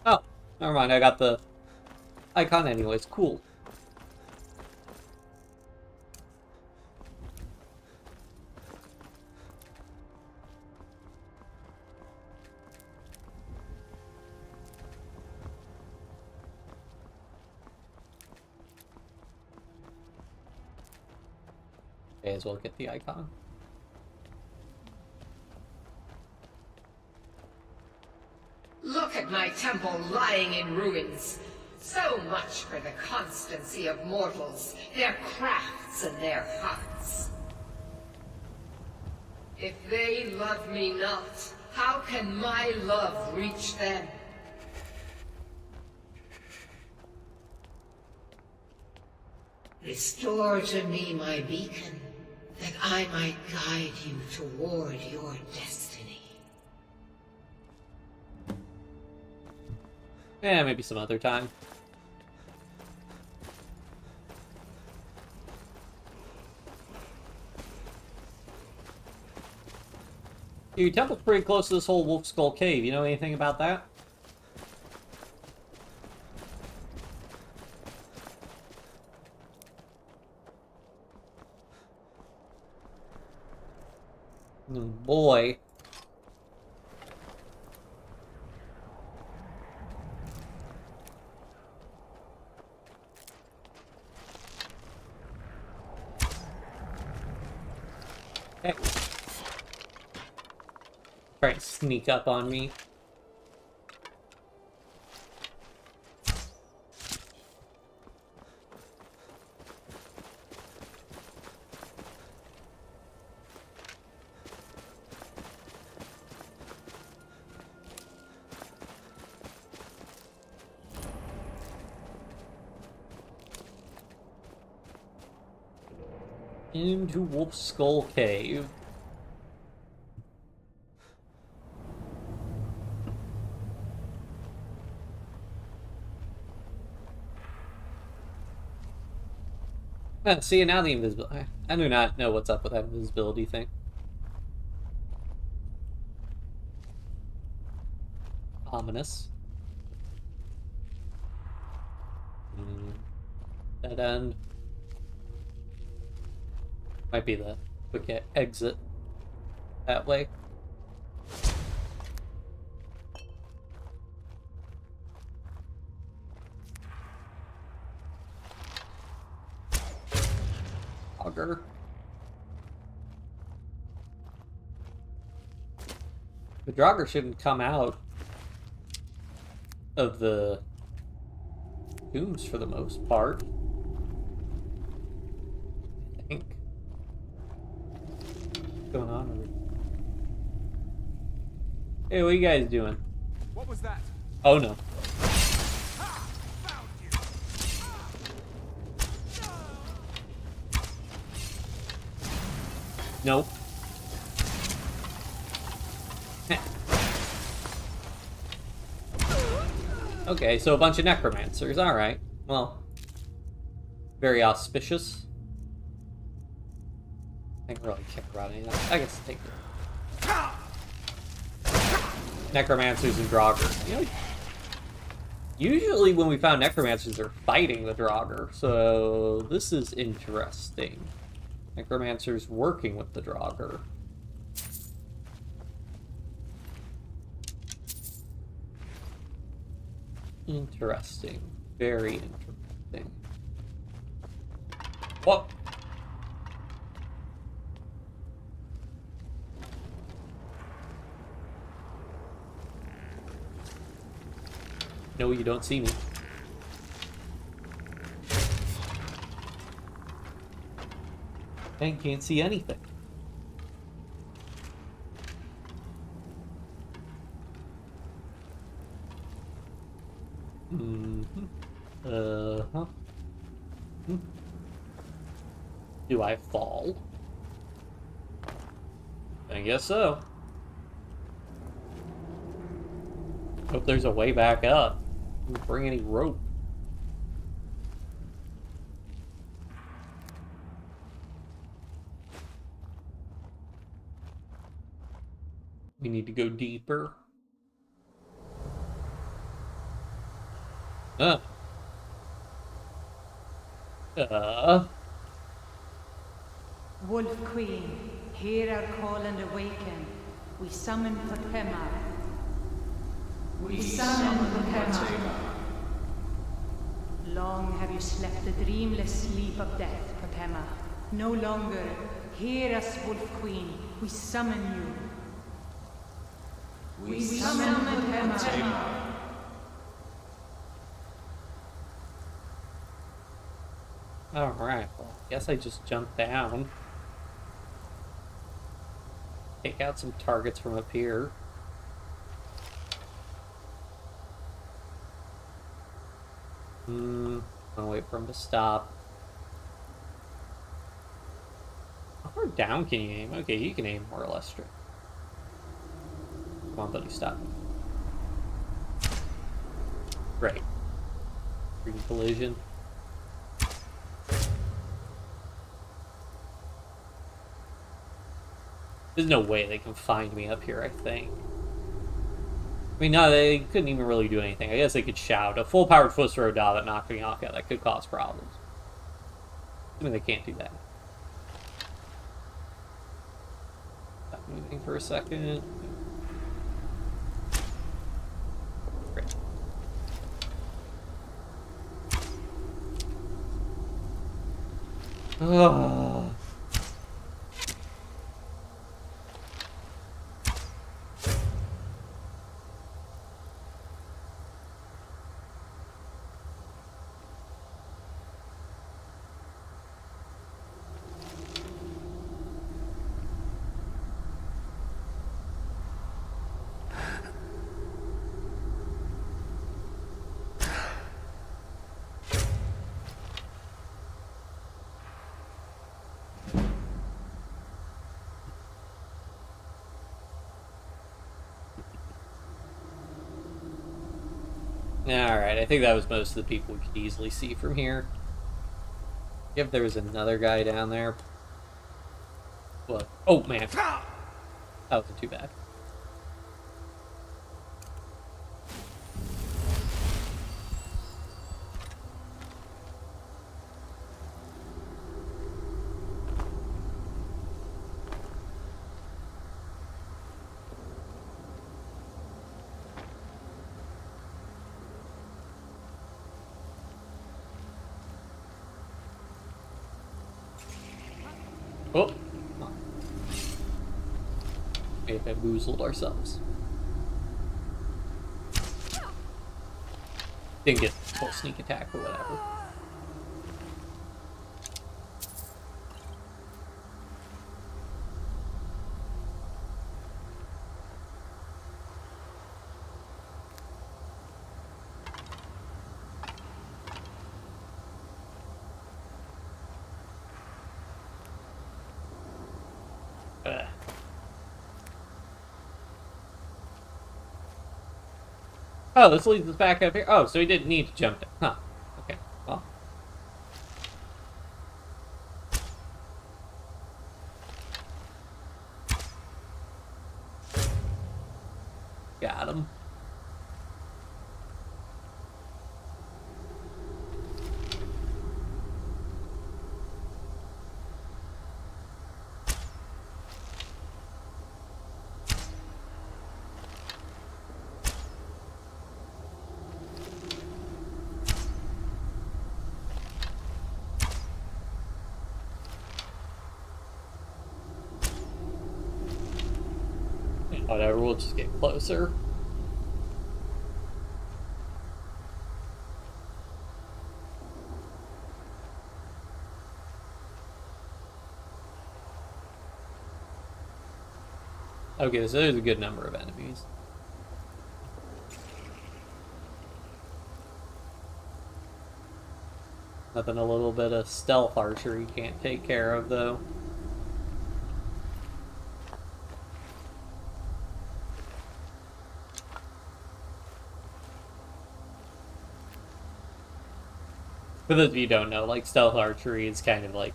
Oh, never mind, I got the icon anyways. Cool. May as well get the icon. Look at my temple lying in ruins. So much for the constancy of mortals, their crafts and their hearts. If they love me not, how can my love reach them? Restore to me my beacon, that I might guide you toward your destiny. Yeah, maybe some other time. Your temple's pretty close to this whole Wolf Skull Cave. You know anything about that? Oh boy. Hey. Try and sneak up on me. Into Wolf Skull Cave. See, now the invisibility. I do not know what's up with that invisibility thing. Ominous. Dead end. Might be the quick exit that way. Auger. The Draugr shouldn't come out of the tombs for the most part. I think. What's going on over here? Hey, what are you guys doing? What was that? Oh no. Nope. Okay, so a bunch of necromancers. Alright. Well, very auspicious. I don't really care about any of that. I guess take it. Necromancers and Draugr. You know, usually when we found necromancers, they're fighting the Draugr. So this is interesting. Necromancers working with the Draugr. Interesting. Very interesting. What? No, you don't see me. And can't see anything. Uh-huh. Do I fall? I guess so. Hope there's a way back up. Didn't bring any rope. We need to go deeper. Wolf Queen, hear our call and awaken. We summon Potema. We summon Potema. Long have you slept the dreamless sleep of death, Potema. No longer. Hear us, Wolf Queen. We summon you. We summon Potema. Alright, well, guess I just jumped down. Take out some targets from up here. I'll wait for him to stop. How far down can you aim? Okay, you can aim more or less straight. Come on, buddy, stop. Great. Green collision. There's no way they can find me up here, I think. I mean, no, they couldn't even really do anything. I guess they could shout. A full-powered foot throw dot that knocked me off. Yeah, that could cause problems. I mean, they can't do that. Stop moving for a second. Great. Oh. Alright, I think that was most of the people we could easily see from here. If there was another guy down there. What? Oh, man. That wasn't too bad. Oh! We have bamboozled ourselves. Didn't get full sneak attack or whatever. Oh, this leads us back up here. Oh, so he didn't need to jump down. Huh. Okay, well. Got him. Whatever, we'll just get closer. Okay, so there's a good number of enemies. Nothing a little bit of stealth archery can't take care of, though. For those of you who don't know, like, stealth archery is kind of like,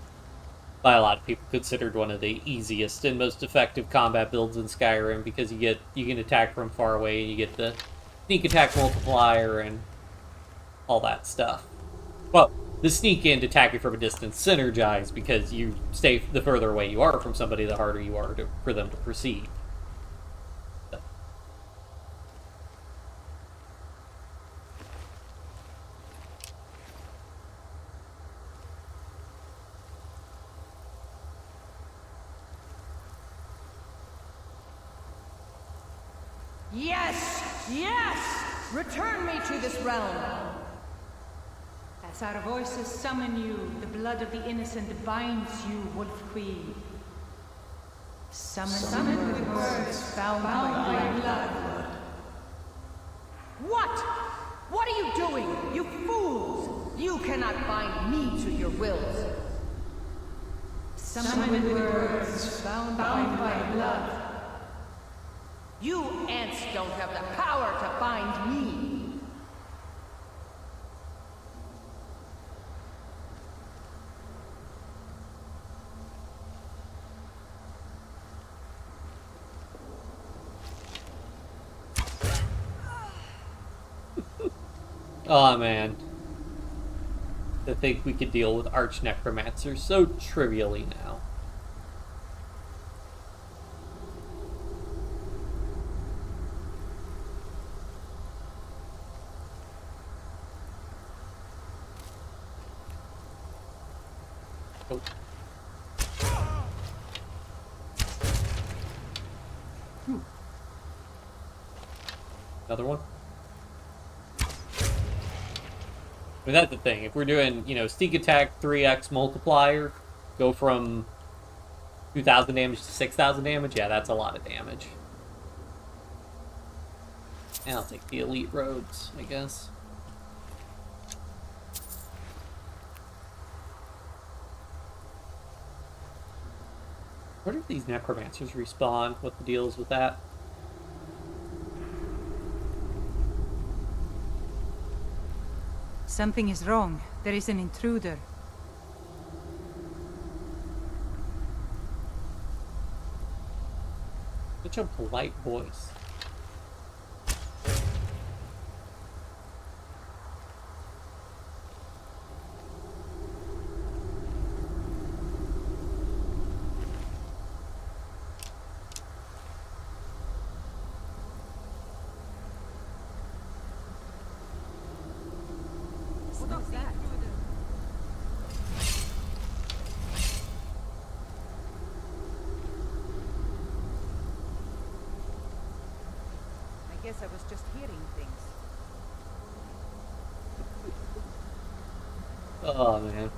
by a lot of people, considered one of the easiest and most effective combat builds in Skyrim, because you can attack from far away and you get the sneak attack multiplier and all that stuff. Well, the sneak and attacking from a distance synergize because you stay the further away you are from somebody, the harder you are for them to perceive. Yes! Yes! Return me to this realm! As our voices summon you, the blood of the innocent binds you, Wolf Queen. Summon with words bound by blood. What? What are you doing, you fools? You cannot bind me to your wills. Summon with words bound by blood. You ants don't have the power to bind me. Oh man. To think we could deal with Arch Necromancer so trivially now. Oh. Another one? I mean, that's the thing. If we're doing, sneak attack 3x multiplier, go from 2,000 damage to 6,000 damage, yeah, that's a lot of damage. And I'll take the elite roads, I guess. Where did these necromancers respawn? What the deal is with that? Something is wrong. There is an intruder. Such a polite voice. I guess I was just hearing things. Oh, man.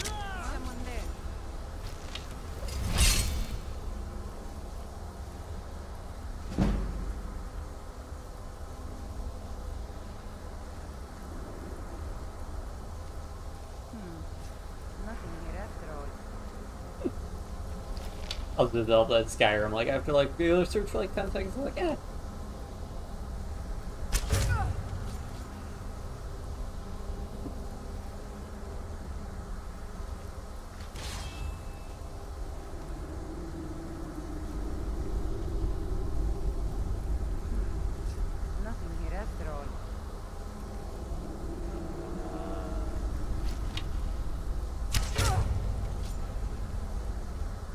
Someone there. Nothing here after all. I was developed at Skyrim, like, after, like, the other search for, like, 10 seconds, I'm like, eh. Nothing here after all.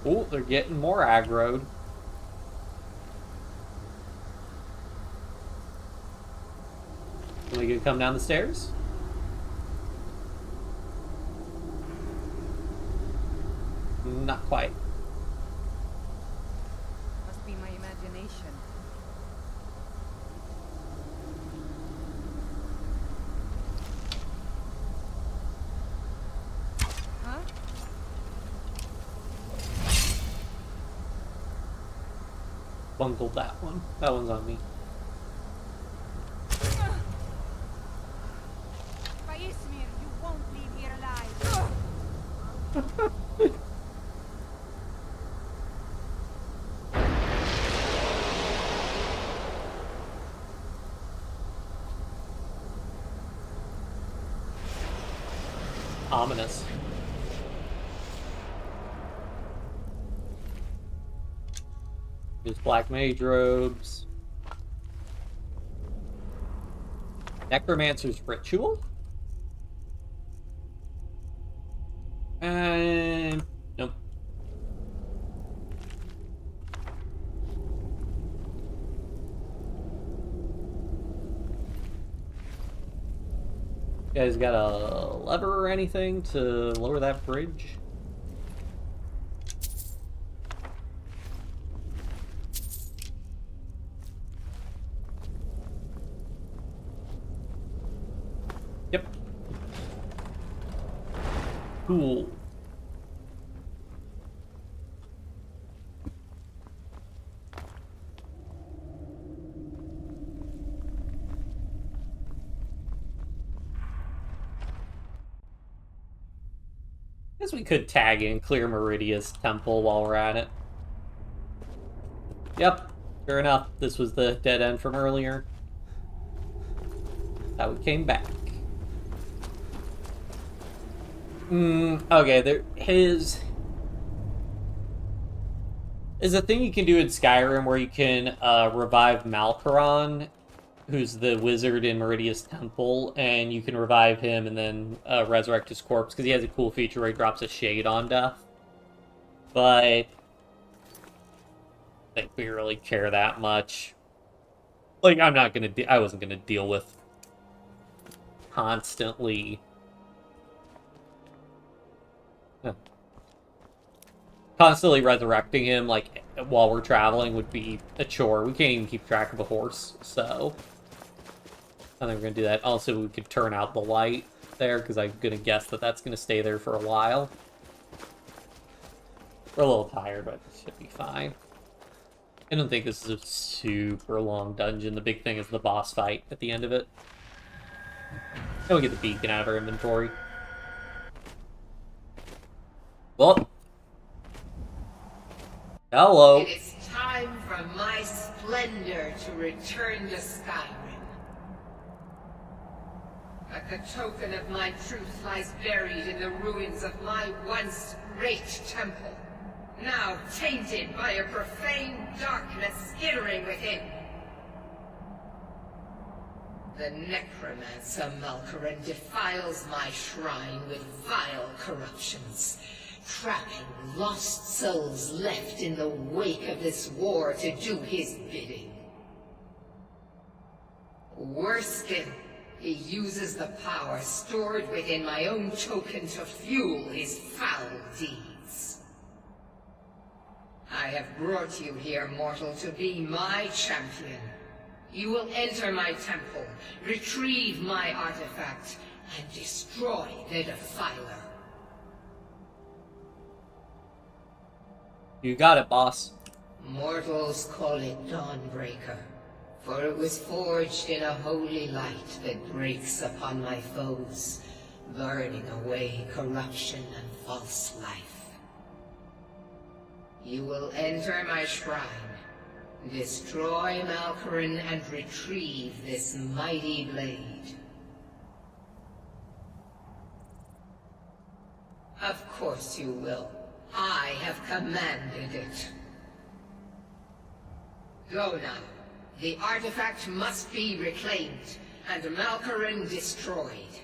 Oh, they're getting more aggroed. Are we gonna come down the stairs? Not quite. Must be my imagination. Huh? bungled that one. That one's on me. Ismir, you won't leave here alive. Ominous. There's black mage robes. Necromancer's ritual? Nope. You guys got a lever or anything to lower that bridge? Yep. Cool. Guess we could tag in Clear Meridia's temple while we're at it. Yep, sure enough, this was the dead end from earlier. How we came back. Okay, there's a thing you can do in Skyrim where you can revive Malkaron, who's the wizard in Meridia's temple, and you can revive him and then resurrect his corpse, because he has a cool feature where he drops a shade on death. But I think we really care that much. Like, I wasn't gonna deal with constantly resurrecting him, like, while we're traveling would be a chore. We can't even keep track of a horse, so I think we're gonna do that. Also, we could turn out the light there, because I'm gonna guess that that's gonna stay there for a while. We're a little tired, but it should be fine. I don't think this is a super long dungeon. The big thing is the boss fight at the end of it. And we'll get the beacon out of our inventory. Well, hello. It is time for my splendor to return to Skyrim. But the token of my truth lies buried in the ruins of my once great temple, now tainted by a profane darkness skittering within. The necromancer Malkaran defiles my shrine with vile corruptions, trapping lost souls left in the wake of this war to do his bidding. Worse still, he uses the power stored within my own token to fuel his foul deeds. I have brought you here, mortal, to be my champion. You will enter my temple, retrieve my artifact, and destroy the Defiler. You got it, boss. Mortals call it Dawnbreaker, for it was forged in a holy light that breaks upon my foes, burning away corruption and false life. You will enter my shrine, destroy Malkaran, and retrieve this mighty blade. Of course you will. I have commanded it. Go now. The artifact must be reclaimed, and Malkaran destroyed.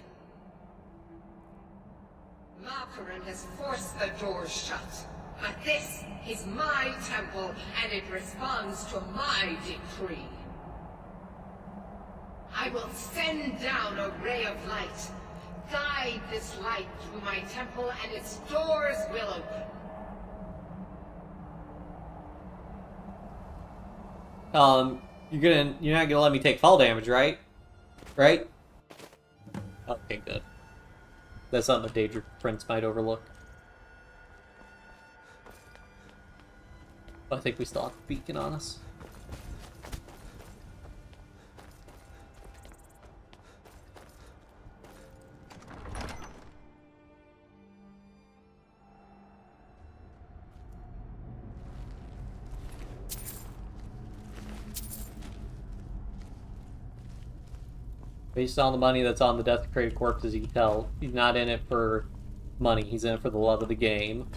Malkaran has forced the doors shut, but this is my temple, and it responds to my decree. I will send down a ray of light. Guide this light through my temple, and its doors will open. You're not gonna let me take fall damage, right? Right? Okay, good. That's something the Daedric Prince might overlook. I think we still have the beacon on us. Based on the money that's on the desecrated corpses, you can tell he's not in it for money. He's in it for the love of the game.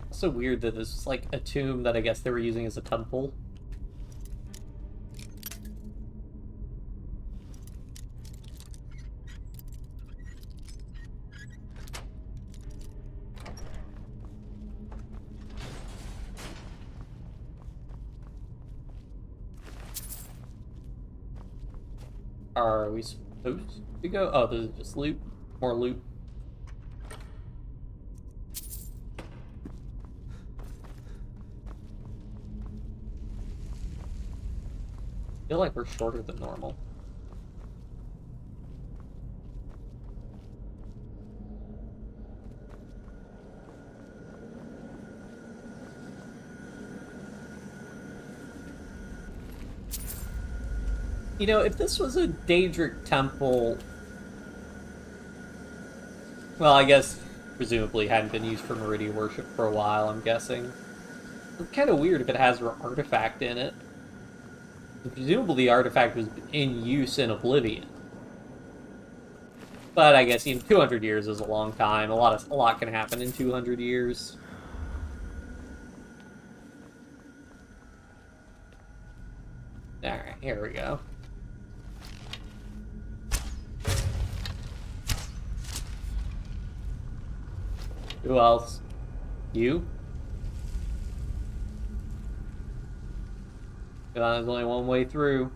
It's so weird that this is like a tomb that I guess they were using as a temple. Are we supposed to go? Oh, this is just loot. More loot. I feel like we're shorter than normal. You know, if this was a Daedric temple... Well, I guess, presumably, hadn't been used for Meridia worship for a while, I'm guessing. It's kind of weird if it has an artifact in it. Presumably the artifact was in use in Oblivion. But I guess, 200 years is a long time. A lot can happen in 200 years. Alright, here we go. Who else? You? There's only one way through.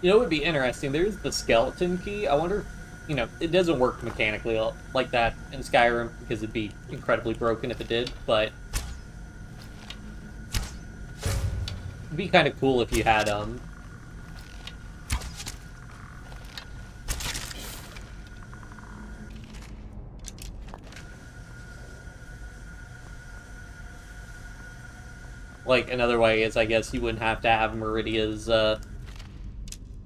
You know, it would be interesting. There's the skeleton key. I wonder if, it doesn't work mechanically like that in Skyrim, because it'd be incredibly broken if it did, but it'd be kind of cool if you had, like, another way is, I guess, you wouldn't have to have Meridia's,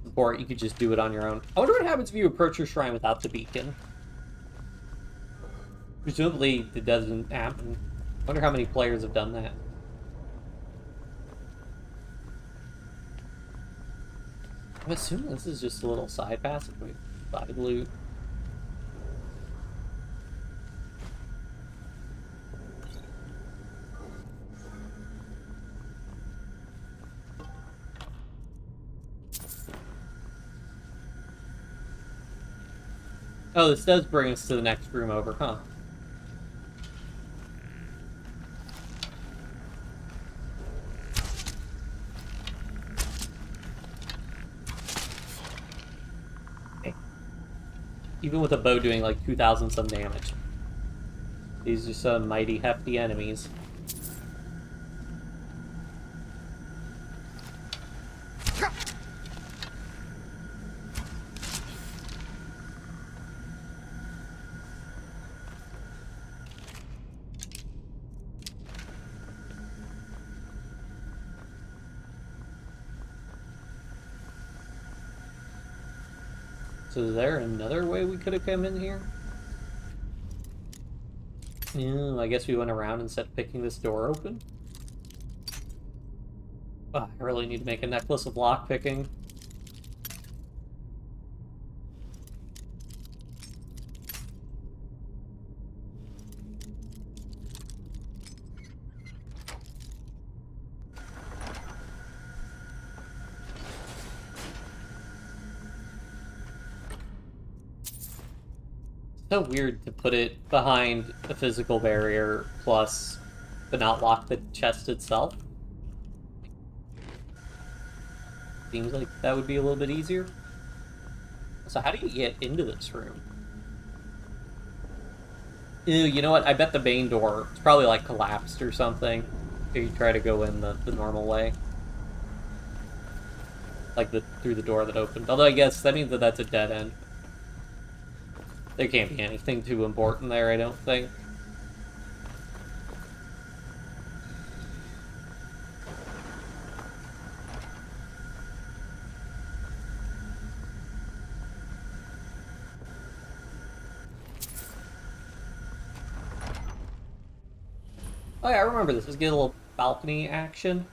support. You could just do it on your own. I wonder what happens if you approach your shrine without the beacon. Presumably, it doesn't happen. I wonder how many players have done that. I'm assuming this is just a little side pass. Side loot. Oh, this does bring us to the next room over, huh? Okay. Even with a bow doing like 2,000 some damage. These are some mighty hefty enemies. So is there another way we could have come in here? Yeah, I guess we went around instead of picking this door open. Oh, I really need to make a necklace of lockpicking. So weird to put it behind a physical barrier plus but not lock the chest itself. Seems like that would be a little bit easier. So how do you get into this room? Ew, you know what? I bet the main door, it's probably like collapsed or something. If you try to go in the normal way. Like through the door that opened. Although I guess that means that that's a dead end. There can't be anything too important there, I don't think. Oh yeah, I remember this. Let's get a little balcony action.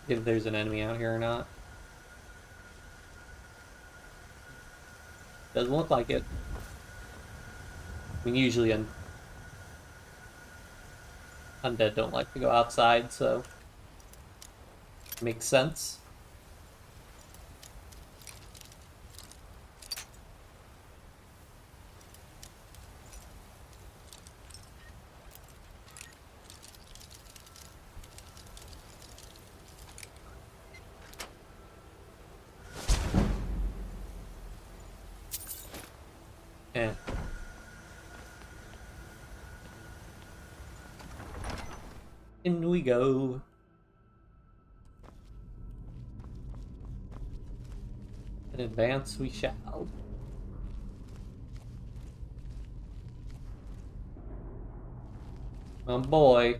If there's an enemy out here or not. Doesn't look like it. I mean, usually undead don't like to go outside, so makes sense. Eh. In we go. In advance we shall. Oh boy.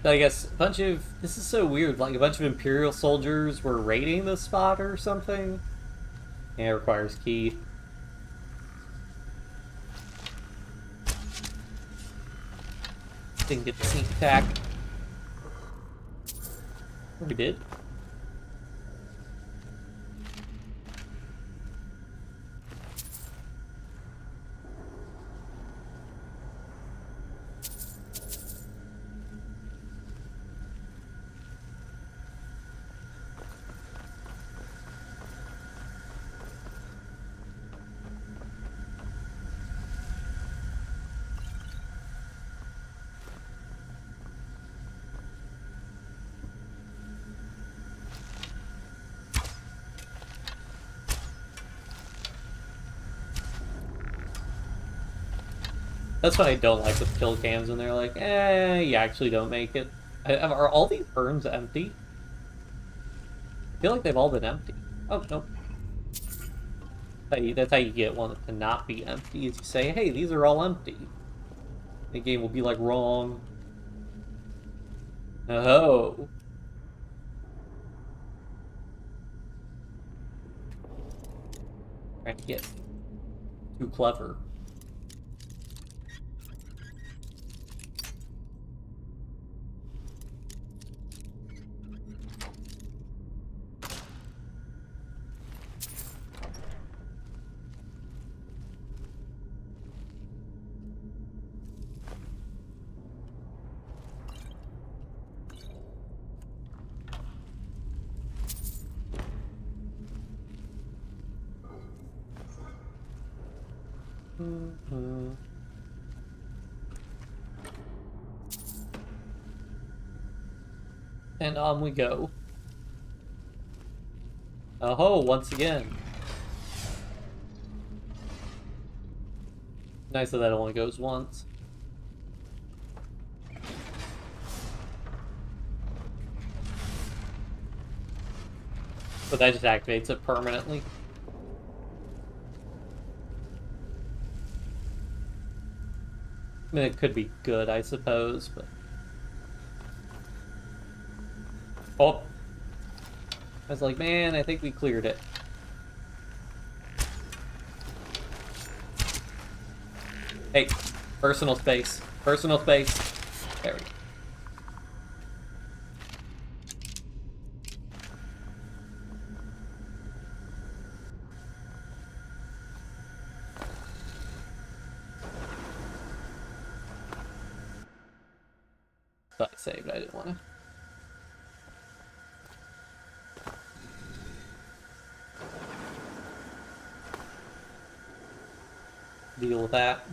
I guess a bunch of... This is so weird. Like, a bunch of Imperial soldiers were raiding the spot or something? Yeah, it requires key. Didn't get the sneak attack. We did. That's what I don't like with kill cams, and they're like, you actually don't make it. Are all these urns empty? I feel like they've all been empty. Oh, nope. That's how you get one to not be empty, is you say, hey, these are all empty. The game will be like, wrong. Oh. Trying to get too clever. And on we go. Oh, once again. Nice that only goes once. But that just activates it permanently. I mean, it could be good, I suppose, but... Oh! I was like, man, I think we cleared it. Hey, personal space. Personal space. There we go. thought I saved. I didn't want to. Deal with that.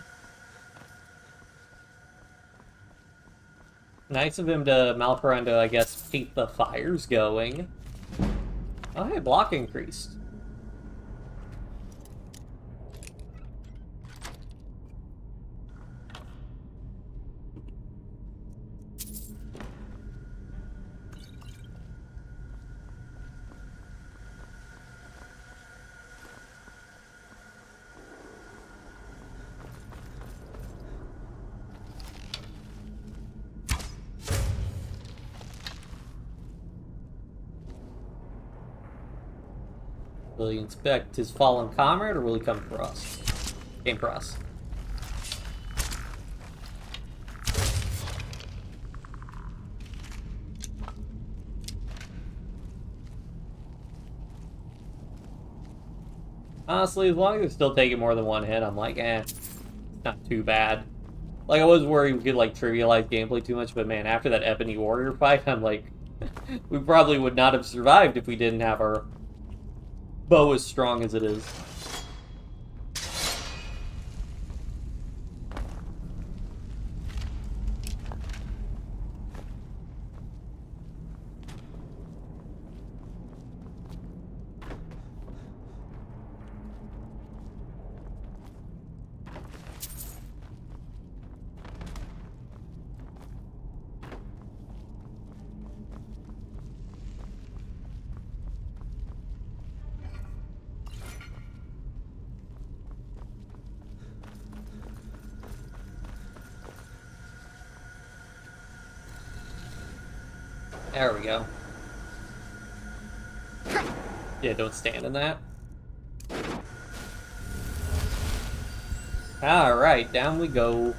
Nice of him to Malcorund to, I guess, keep the fires going. Oh, hey, block increased. Will he inspect his fallen comrade, or will he come for us? Came for us. Honestly, as long as it's still taking more than one hit, I'm like, it's not too bad. Like, I was worried we could, like, trivialize gameplay too much, but man, after that Ebony Warrior fight, I'm like, we probably would not have survived if we didn't have our bow as strong as it is. There we go. Yeah, don't stand in that. Alright, down we go.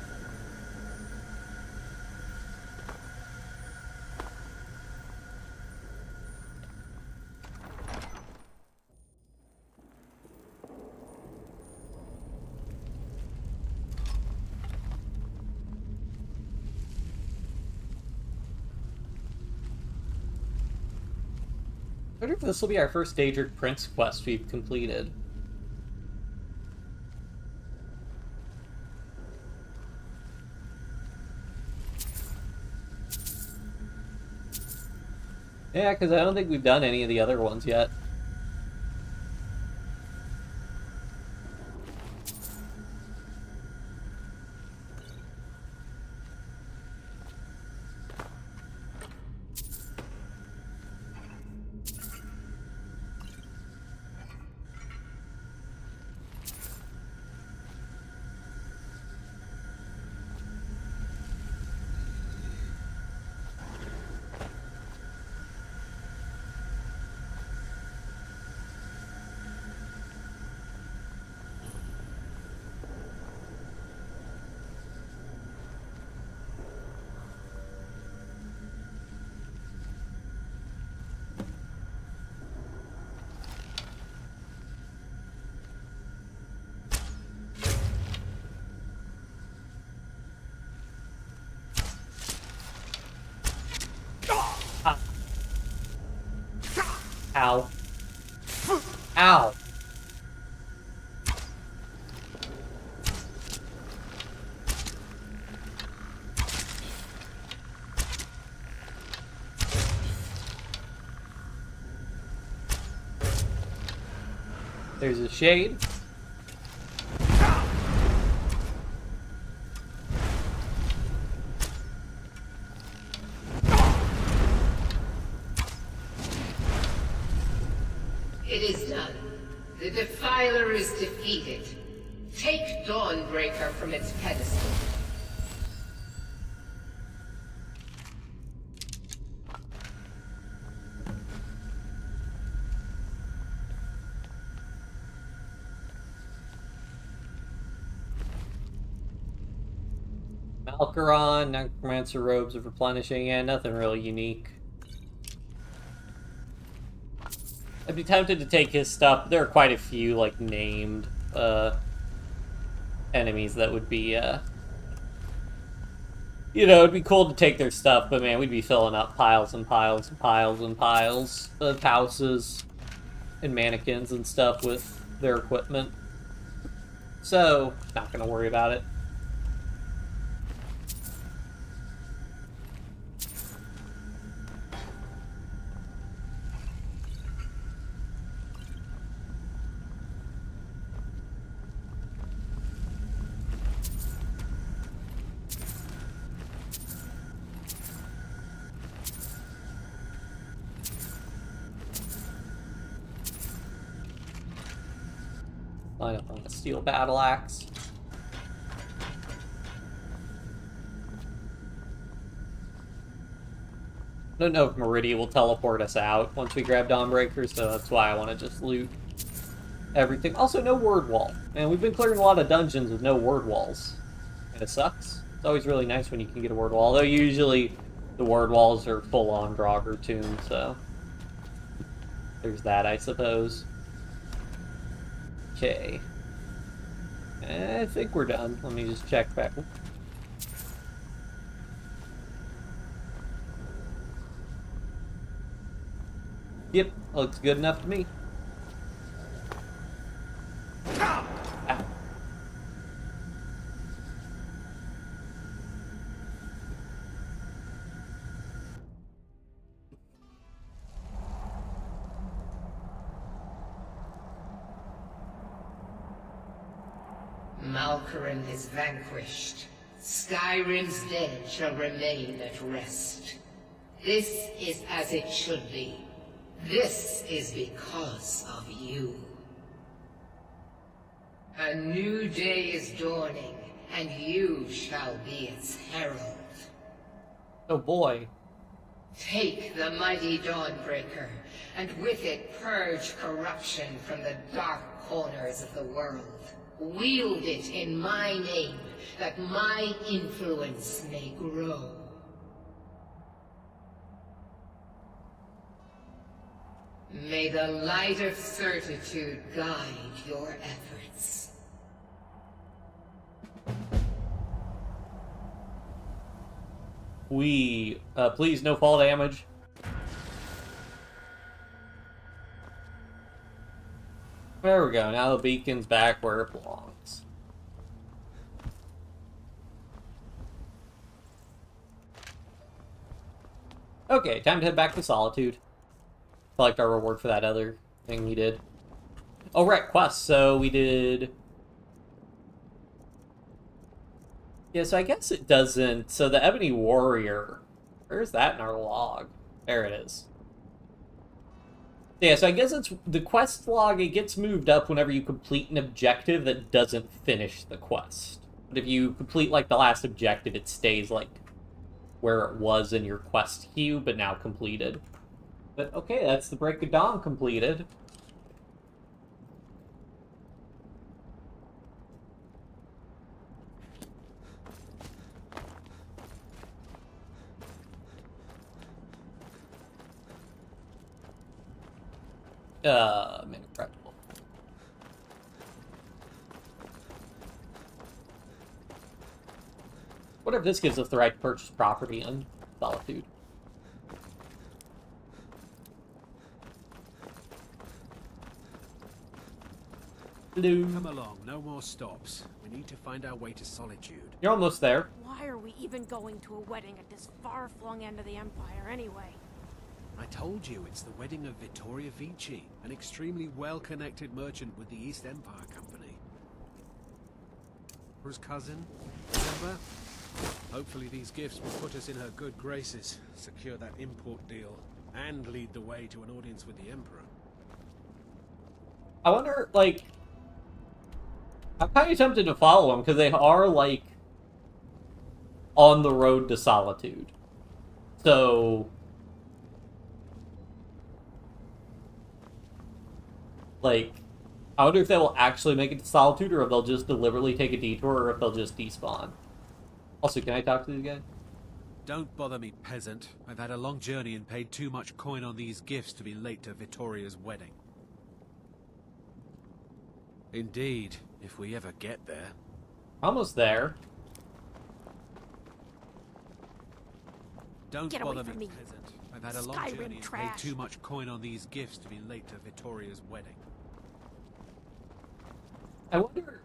I wonder if this will be our first Daedric Prince quest we've completed. Yeah, because I don't think we've done any of the other ones yet. Ow. Ow. There's a shade. It is done. The Defiler is defeated. Take Dawnbreaker from its pedestal. Malkaron, Necromancer Robes of Replenishing, and nothing really unique. I'd be tempted to take his stuff. There are quite a few, like, named enemies that would be You know, it'd be cool to take their stuff, but man, we'd be filling up piles and piles and piles and piles of houses and mannequins and stuff with their equipment. So, not gonna worry about it. Line up on a steel battle axe. I don't know if Meridia will teleport us out once we grab Dawnbreaker, so that's why I want to just loot everything. Also, no word wall. And we've been clearing a lot of dungeons with no word walls. And it sucks. It's always really nice when you can get a word wall, although usually the word walls are full-on Draugr tuned, so there's that, I suppose. Okay. I think we're done. Let me just check back. Yep, looks good enough to me. Ow. Malkoran is vanquished. Skyrim's dead shall remain at rest. This is as it should be. This is because of you. A new day is dawning, and you shall be its herald. Oh boy. Take the mighty Dawnbreaker, and with it purge corruption from the dark corners of the world. Wield it in my name, that my influence may grow. May the light of certitude guide your efforts. Please, no fall damage. There we go, now the beacon's back where it belongs. Okay, time to head back to Solitude. Collect our reward for that other thing we did. Oh, right, quests. So we did... Yeah, so I guess it doesn't... So the Ebony Warrior... Where's that in our log? There it is. Yeah, so I guess it's... The quest log, it gets moved up whenever you complete an objective that doesn't finish the quest. But if you complete, like, the last objective, it stays, like, where it was in your quest queue, but now completed. But okay, that's the Break of Dawn completed. Incredible. What if this gives us the right to purchase property in Solitude? Hello. Come along, no more stops. We need to find our way to Solitude. You're almost there. Why are we even going to a wedding at this far-flung end of the Empire anyway? I told you, it's the wedding of Vittoria Vici, an extremely well-connected merchant with the East Empire Company. Her cousin, remember? Hopefully these gifts will put us in her good graces, secure that import deal, and lead the way to an audience with the Emperor. I wonder, like... I'm kind of tempted to follow them, because they are, like, on the road to Solitude. So... Like, I wonder if they will actually make it to Solitude, or if they'll just deliberately take a detour, or if they'll just despawn. Also, can I talk to these guys? Don't bother me, peasant. I've had a long journey and paid too much coin on these gifts to be late to Vittoria's wedding. Indeed, if we ever get there. Almost there. Don't Get away bother from me, me. peasant. I've had a long Skyrim journey and trash. paid too much coin on these gifts to be late to Vittoria's wedding. I wonder,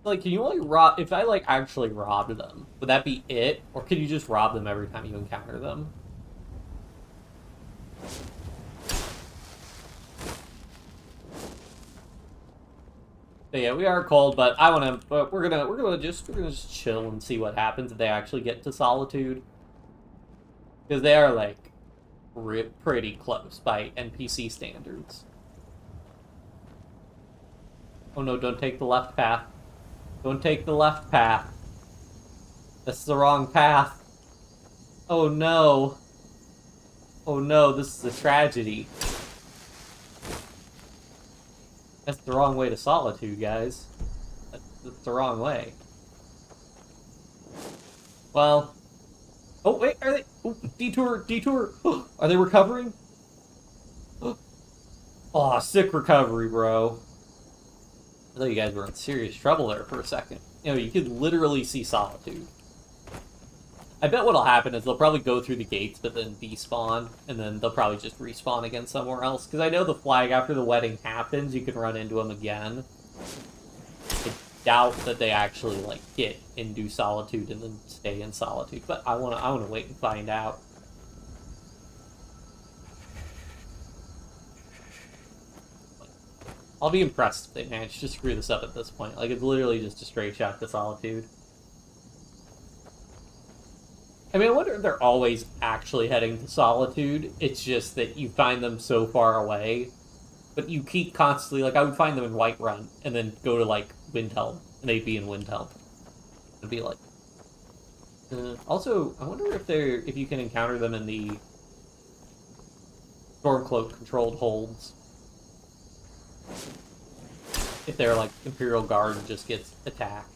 like, can you only rob, if I, like, actually robbed them, would that be it? Or can you just rob them every time you encounter them? But yeah, we are cold, but I want to, but we're gonna just chill and see what happens if they actually get to Solitude. Because they are, like, pretty close by NPC standards. Oh no, don't take the left path. Don't take the left path. That's the wrong path. Oh no. Oh no, this is a tragedy. That's the wrong way to Solitude, guys. That's the wrong way. Well. Oh, wait, are they? Oh, detour. Are they recovering? Oh, sick recovery, bro. I thought you guys were in serious trouble there for a second. You know, you could literally see Solitude. I bet what'll happen is they'll probably go through the gates, but then despawn, and then they'll probably just respawn again somewhere else. Because I know the flag after the wedding happens, you can run into them again. I doubt that they actually, like, get into Solitude and then stay in Solitude, but I wanna wait and find out. I'll be impressed if they manage to screw this up at this point. Like, it's literally just a straight shot to Solitude. I mean, I wonder if they're always actually heading to Solitude. It's just that you find them so far away. But you keep constantly, like, I would find them in Whiterun, and then go to, like, Windhelm, and they'd be in Windhelm. It'd be like... also, I wonder if you can encounter them in the Stormcloak-controlled holds. If they're, like, Imperial Guard and just gets attacked.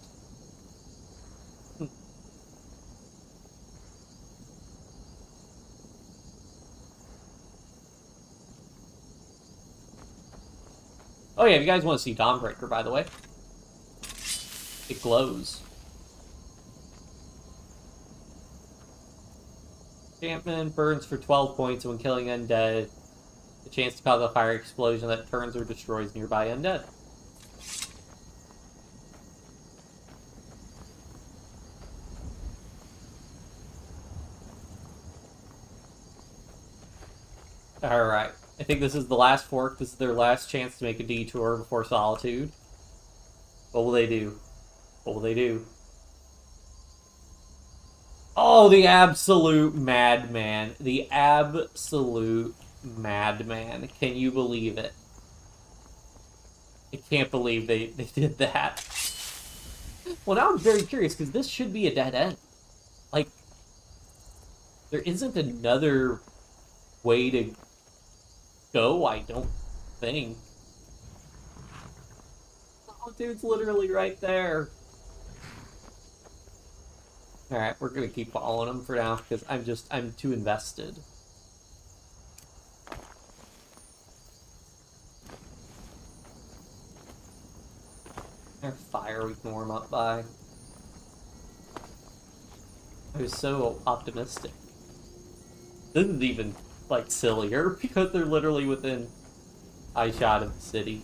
Oh yeah, if you guys want to see Dawnbreaker, by the way. It glows. Enchantment burns for 12 points when killing undead. The chance to cause a fire explosion that turns or destroys nearby undead. Alright. I think this is the last fork. This is their last chance to make a detour before Solitude. What will they do? What will they do? Oh, the absolute madman. The absolute madman. Can you believe it? I can't believe they did that. Well, now I'm very curious, because this should be a dead end. Like, there isn't another way to go, I don't think. Oh, dude's literally right there. Alright, we're gonna keep following him for now, because I'm too invested. There's fire we can warm up by. I was so optimistic. This is even, like, sillier, because they're literally within eye shot of the city.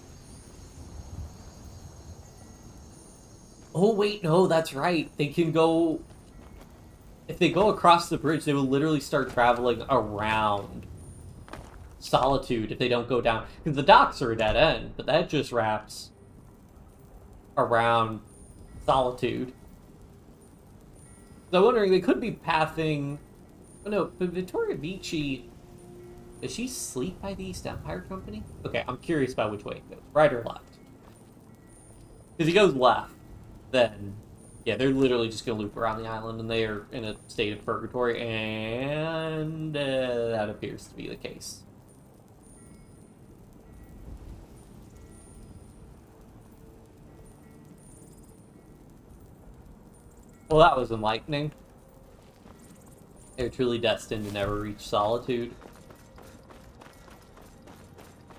Oh, wait, no, that's right. They can go... If they go across the bridge, they will literally start traveling around Solitude if they don't go down. Because the docks are a dead end, but that just wraps around Solitude. So I'm wondering, they could be pathing... Oh no, but Vittoria Vici... Does she sleep by the East Empire Company? Okay, I'm curious about which way it goes. Right or left? Because he goes left, then... Yeah, they're literally just going to loop around the island, and they are in a state of purgatory, and that appears to be the case. Well, that was enlightening. They're truly destined to never reach Solitude.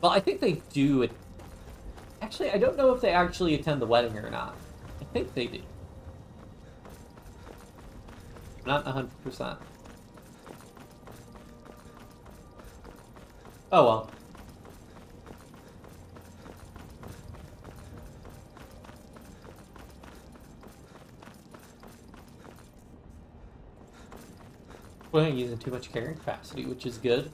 Well, I think they do. Actually, I don't know if they actually attend the wedding or not. I think they do. Not 100%. Oh well. We're not using too much carrying capacity, which is good.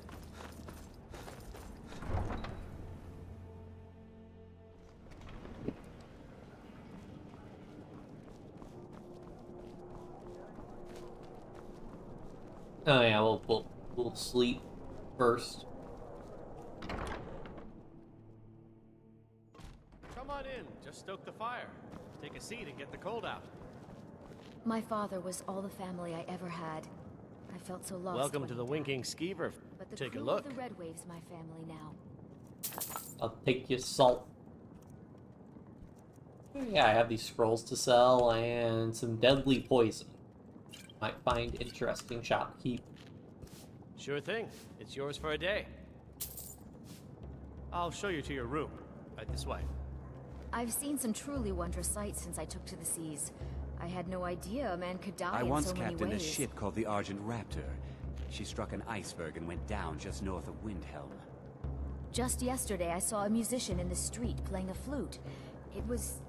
Oh yeah, we'll sleep first. Come on in, just stoke the fire. Take a seat and get the cold out. My father was all the family I ever had. I felt so lost. Welcome when to he the died. Winking Skeever. But the Take a crew look. of the Red Wave's my family now. I'll take your salt. Yeah, I have these scrolls to sell and some deadly poison. Might find interesting shopkeep. Sure thing. It's yours for a day. I'll show you to your room. Right this way. I've seen some truly wondrous sights since I took to the seas. I had no idea a man could die I in once so many captained a ways. ship called the Argent Raptor. She struck an iceberg and went down just north of Windhelm. Just yesterday, I saw a musician in the street playing a flute. It was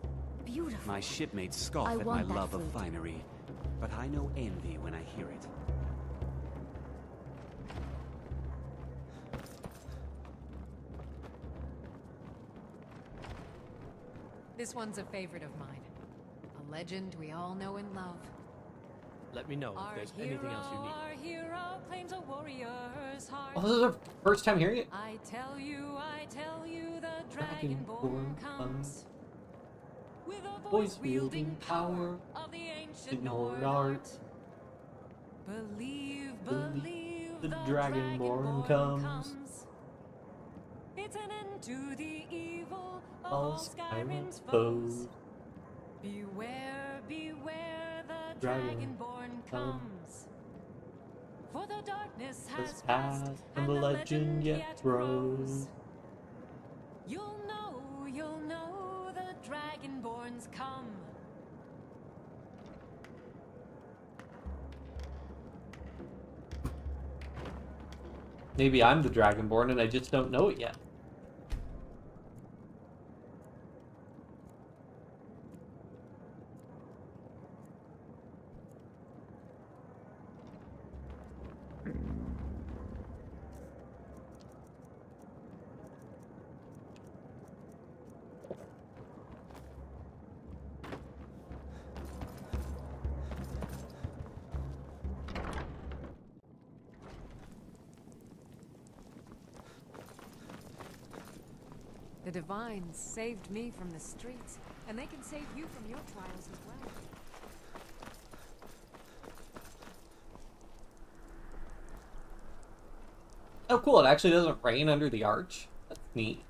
beautiful. My shipmates scoff I at my want that love of flute. finery, but I know envy when I hear it. This one's a favorite of mine. A legend we all know and love. Let me know if there's anything else you need. Our hero claims a warrior's heart. Oh, this is our first time hearing it? I tell you, the Dragonborn comes. With a voice-wielding power of the ancient Nord art. Believe, The Dragonborn comes. It's an end to the evil of All all Skyrim's Skyrim's foes. foes. Beware, beware, the Dragonborn Dragonborn comes. For the darkness Has has passed and the legend yet grows. You'll know the Dragonborns come. Maybe I'm the Dragonborn and I just don't know it yet. The Divines saved me from the streets, and they can save you from your trials as well. Oh cool, it actually doesn't rain under the arch. That's neat.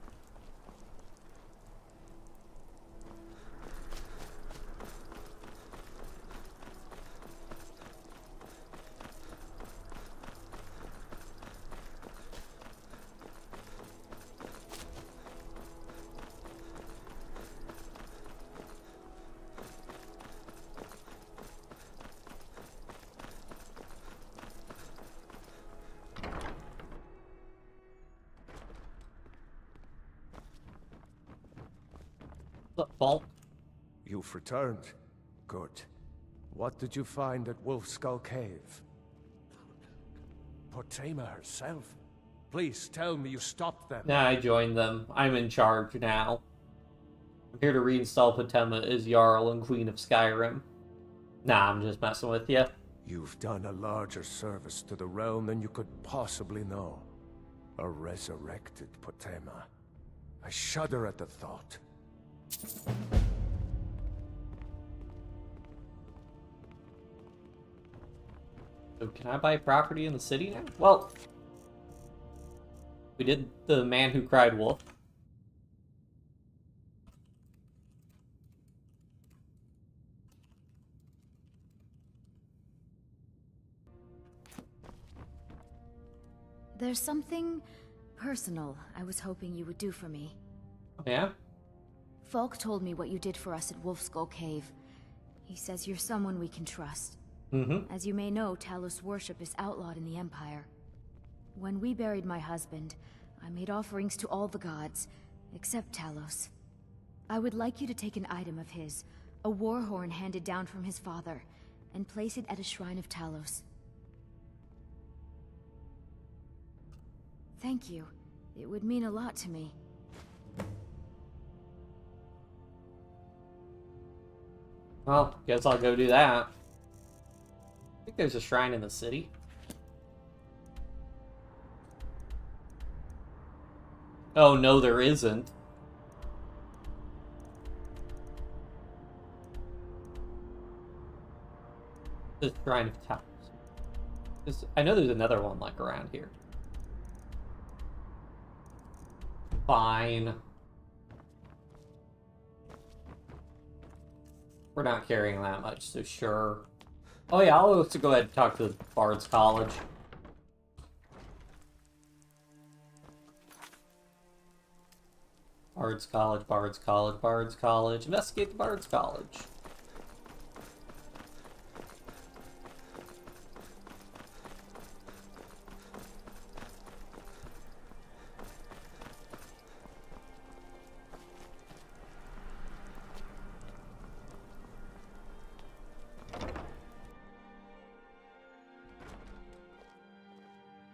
What's up, Falk? You've returned. Good. What did you find at Wolf Skull Cave? Potema herself? Please tell me you stopped them. Nah, I joined them. I'm in charge now. I'm here to reinstall Potema as Jarl and Queen of Skyrim. Nah, I'm just messing with you. You've done a larger service to the realm than you could possibly know. A resurrected Potema. I shudder at the thought. So can I buy property in the city now? Well, we did the Man Who Cried Wolf. There's something personal I was hoping you would do for me. Yeah? Falk told me what you did for us at Wolfskull Cave. He says you're someone we can trust. As you may know, Talos worship is outlawed in the Empire. When we buried my husband, I made offerings to all the gods, except Talos. I would like you to take an item of his, a war horn handed down from his father, and place it at a shrine of Talos. Thank you. It would mean a lot to me. Well, guess I'll go do that. I think there's a shrine in the city. Oh, no, there isn't. The Shrine of Talos. I know there's another one, like, around here. Fine. We're not carrying that much, so sure. Oh yeah, I'll have to go ahead and talk to the Bard's College. Bard's College, Bard's College, Bard's College. Investigate the Bard's College.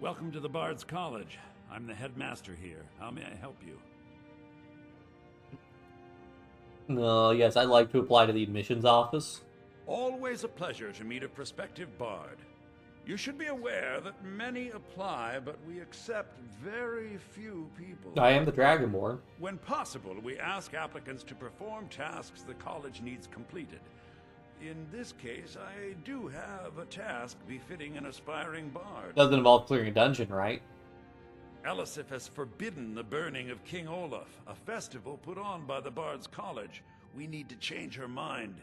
Welcome to the Bard's College. I'm the headmaster here. How may I help you? No, yes, I'd like to apply to the admissions office. Always a pleasure to meet a prospective bard. You should be aware that many apply, but we accept very few people. I am the Dragonborn. When possible, we ask applicants to perform tasks the college needs completed. In this case, I do have a task befitting an aspiring bard. Doesn't involve clearing a dungeon, right? Elisif has forbidden the burning of King Olaf, a festival put on by the Bard's College. We need to change her mind.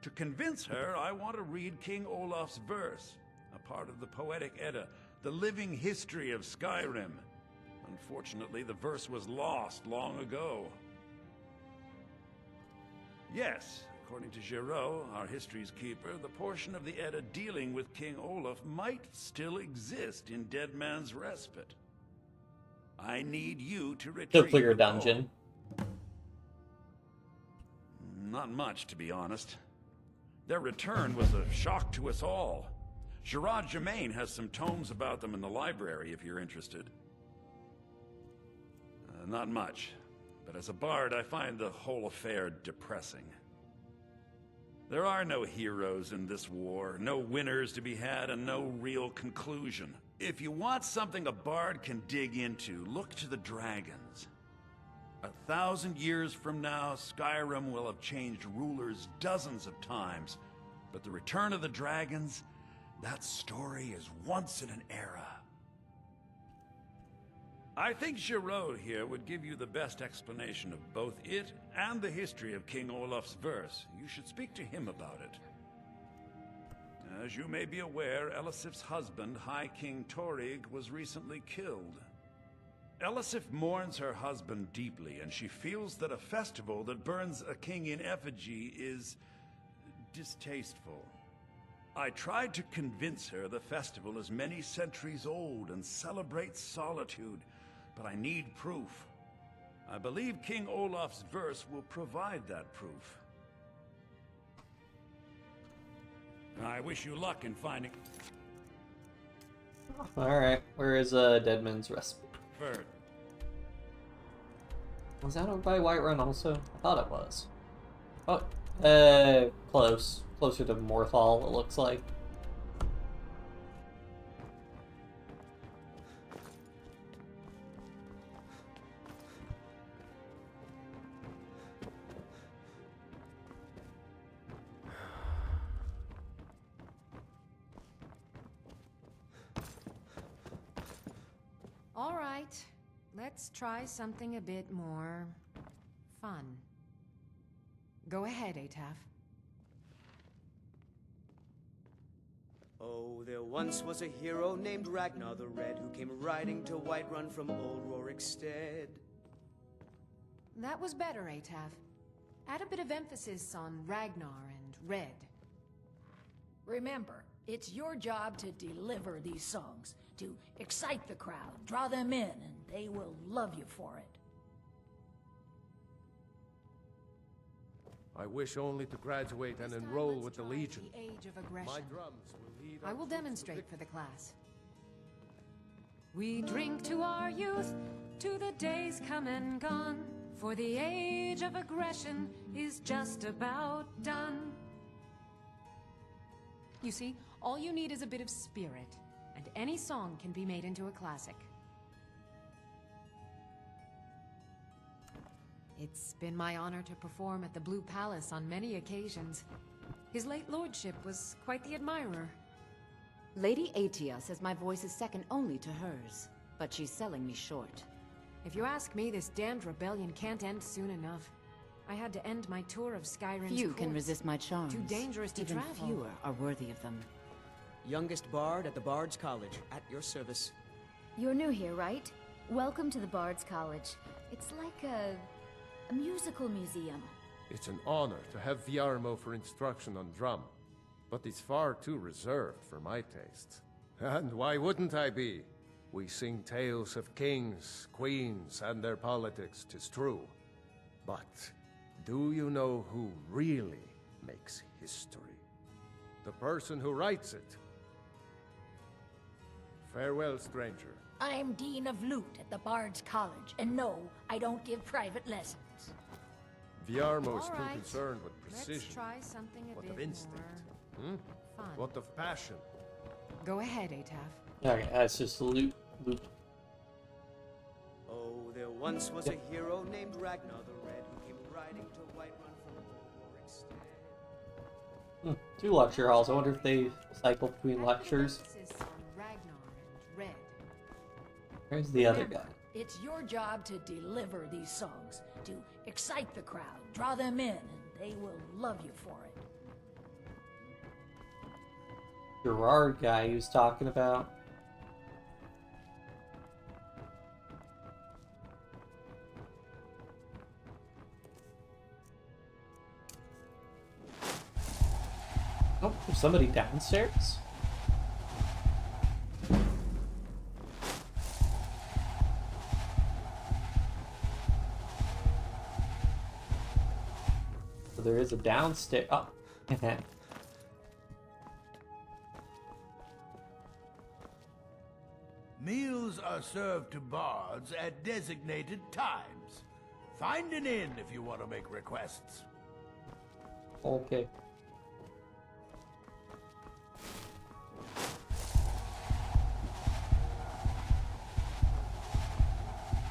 To convince her, I want to read King Olaf's verse, a part of the Poetic Edda, the living history of Skyrim. Unfortunately, the verse was lost long ago. Yes, according to Giraud, our history's keeper, the portion of the Edda dealing with King Olaf might still exist in Dead Man's Respite. I need you to retrieve. To clear a dungeon. Not much, to be honest. Their return was a shock to us all. Gerard Germain has some tomes about them in the library, if you're interested. Not much, but as a bard, I find the whole affair depressing. There are no heroes in this war, no winners to be had, and no real conclusion. If you want something a bard can dig into, look to the dragons. 1,000 years from now, Skyrim will have changed rulers dozens of times, but the return of the dragons, that story is once in an era. I think Giraud here would give you the best explanation of both it and the history of King Olaf's verse. You should speak to him about it. As you may be aware, Elisif's husband, High King Torrig, was recently killed. Elisif mourns her husband deeply, and she feels that a festival that burns a king in effigy is distasteful. I tried to convince her the festival is many centuries old and celebrates solitude, but I need proof. I believe King Olaf's verse will provide that proof. I wish you luck in finding... Alright, where is Deadman's Respite? Bird. Was that over by Whiterun also? I thought it was. Oh, close. Closer to Morthal, it looks like. All right, let's try something a bit more fun. Go ahead, Ataf. Oh, there once was a hero named Ragnar the Red who came riding to Whiterun from old Rorikstead. That was better, Ataf. Add a bit of emphasis on Ragnar and Red. Remember, It's your job to deliver these songs, to excite the crowd, draw them in, and they will love you for it. I wish only to graduate and enroll with the Legion. The age of aggression. My drums will lead I our will troops to demonstrate for victory. the class. We drink to our youth, to the days come and gone, for the age of aggression is just about done. You see, all you need is a bit of spirit, and any song can be made into a classic. It's been my honor to perform at the Blue Palace on many occasions. His late lordship was quite the admirer. Lady Atia says my voice is second only to hers, but she's selling me short. If you ask me, this damned rebellion can't end soon enough. I had to end my tour of Skyrim's Few can courts. resist my charms. Too dangerous to Even travel. fewer are worthy of them. Youngest bard at the Bard's College, at your service. You're new here, right? Welcome to the Bard's College. It's like a musical museum. It's an honor to have Viarmo for instruction on drum, but he's far too reserved for my tastes. And why wouldn't I be? We sing tales of kings, queens, and their politics, 'tis true. But do you know who really makes history? The person who writes it. Farewell, stranger. I'm Dean of Lute at the Bard's College, and no, I don't give private lessons. Viarmo's All too right. concerned with precision. Let's try something a What bit of instinct? more fun. What of passion? Go ahead, Ataf. Okay, that's just loot. Oh, there once was a hero named Ragnar the Red who came riding to Whiterun from Warwick's. 2 lecture halls. I wonder if they cycle between lectures. Emphasis on Ragnar and Red. Where's the other guy? It's your job to deliver these songs, to excite the crowd, draw them in, and they will love you for it. Gerard guy he was talking about. Oh, there's somebody downstairs? So there is a downstairs. Oh, Meals are served to bards at designated times. Find an inn if you want to make requests. okay.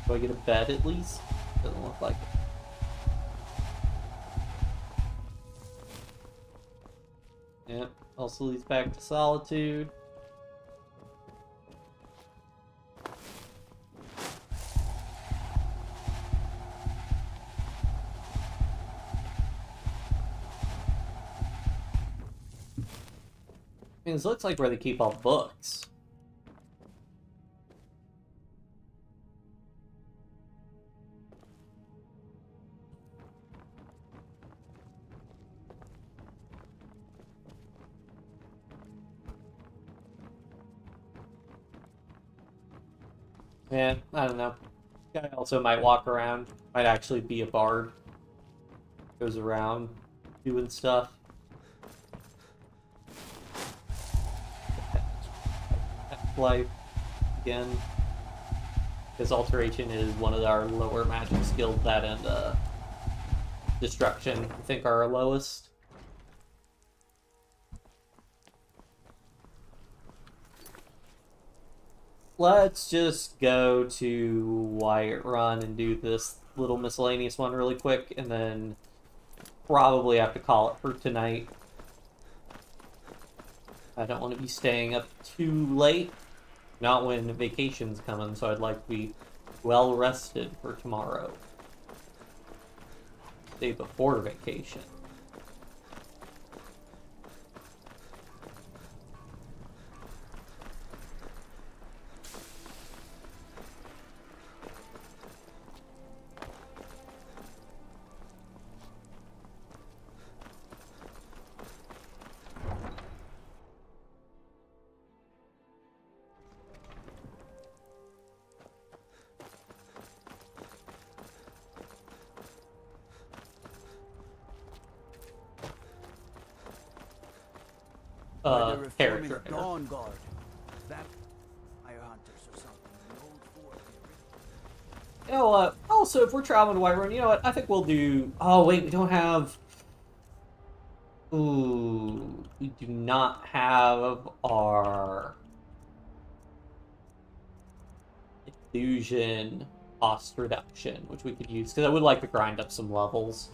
Do I get a bed at least? Doesn't look like it. Yep, also leads back to Solitude. I mean, this looks like where they keep all the books. Yeah, I don't know. Guy also might walk around. Might actually be a bard. Goes around doing stuff. Life again. Because alteration is one of our lower magic skills. That and destruction, I think, are our lowest. Let's just go to Whiterun and do this little miscellaneous one really quick, and then probably have to call it for tonight. I don't want to be staying up too late, not when vacation's coming, so I'd like to be well rested for tomorrow. Day before vacation. character. Dawn Guard. That fire hunters or something. The old fort. You know what? Also, if we're traveling to Whiterun, you know what? I think we'll do... Oh, wait, we don't have... Ooh, we do not have our... illusion cost reduction, which we could use, because I would like to grind up some levels.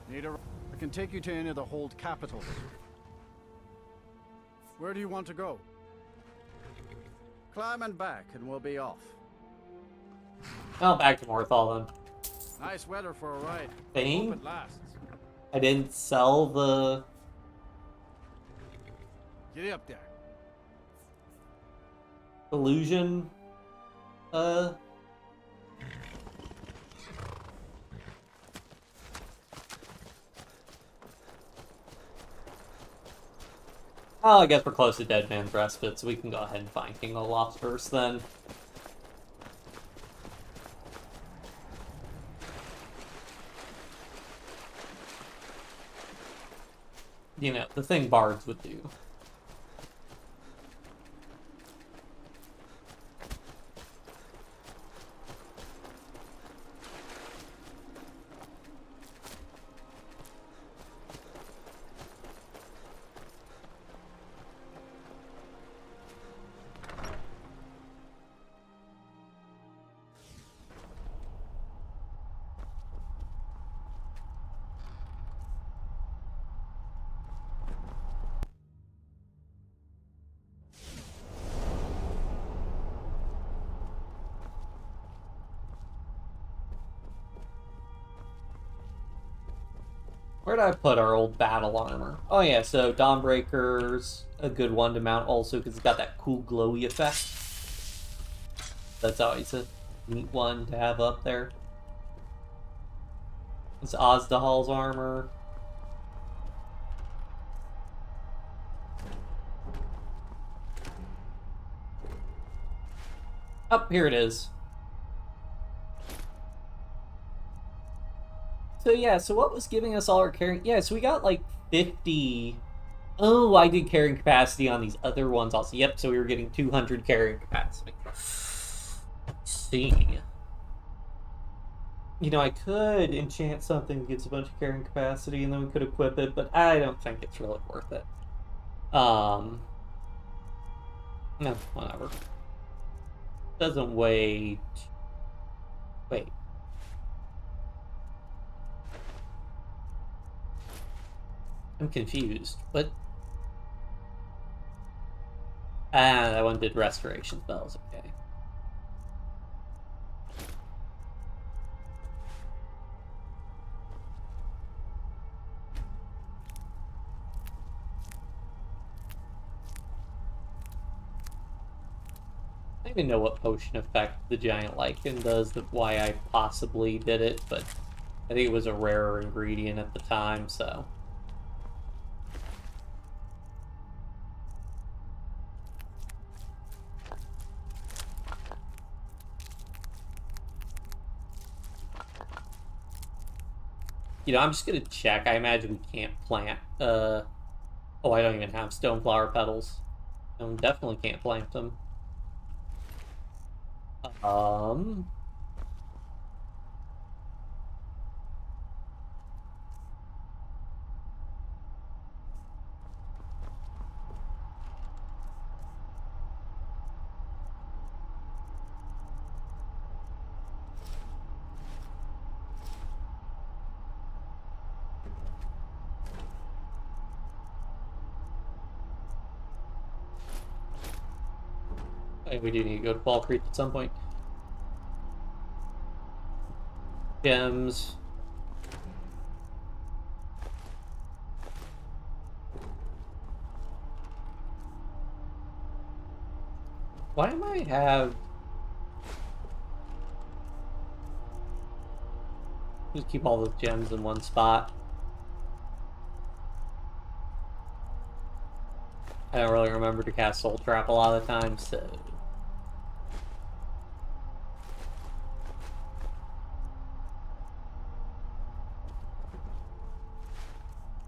I can take you to any of the hold capitals. Where do you want to go? Climb and back, and we'll be off. Oh, back to Morthal then. Nice weather for a ride. Bane? Hope it lasts. I didn't sell the... Get up there. illusion. Oh, I guess we're close to Dead Man's Respite, so we can go ahead and find King Olaf first then. You know, the thing bards would do. Where did I put our old battle armor? Oh yeah, so Dawnbreaker's a good one to mount also because it's got that cool glowy effect. That's always a neat one to have up there. It's Ozdahal's armor. Oh, here it is. So yeah, so what was giving us all our carrying? Yeah, so we got like 50... Oh, I did carrying capacity on these other ones also. Yep, so we were getting 200 carrying capacity. Let's see. You know, I could enchant something that gives a bunch of carrying capacity and then we could equip it, but I don't think it's really worth it. No, whatever. Doesn't weigh... Wait. I'm confused. What? Ah, that one did restoration spells. Okay. I don't even know what potion effect the giant lichen does, why I possibly did it, but I think it was a rarer ingredient at the time, so... You know, I'm just gonna check. I imagine we can't plant, oh, I don't even have stoneflower petals. Definitely can't plant them. We do need to go to Fall Creek at some point. Gems. Why am I have... Just keep all the gems in one spot. I don't really remember to cast Soul Trap a lot of the time, so...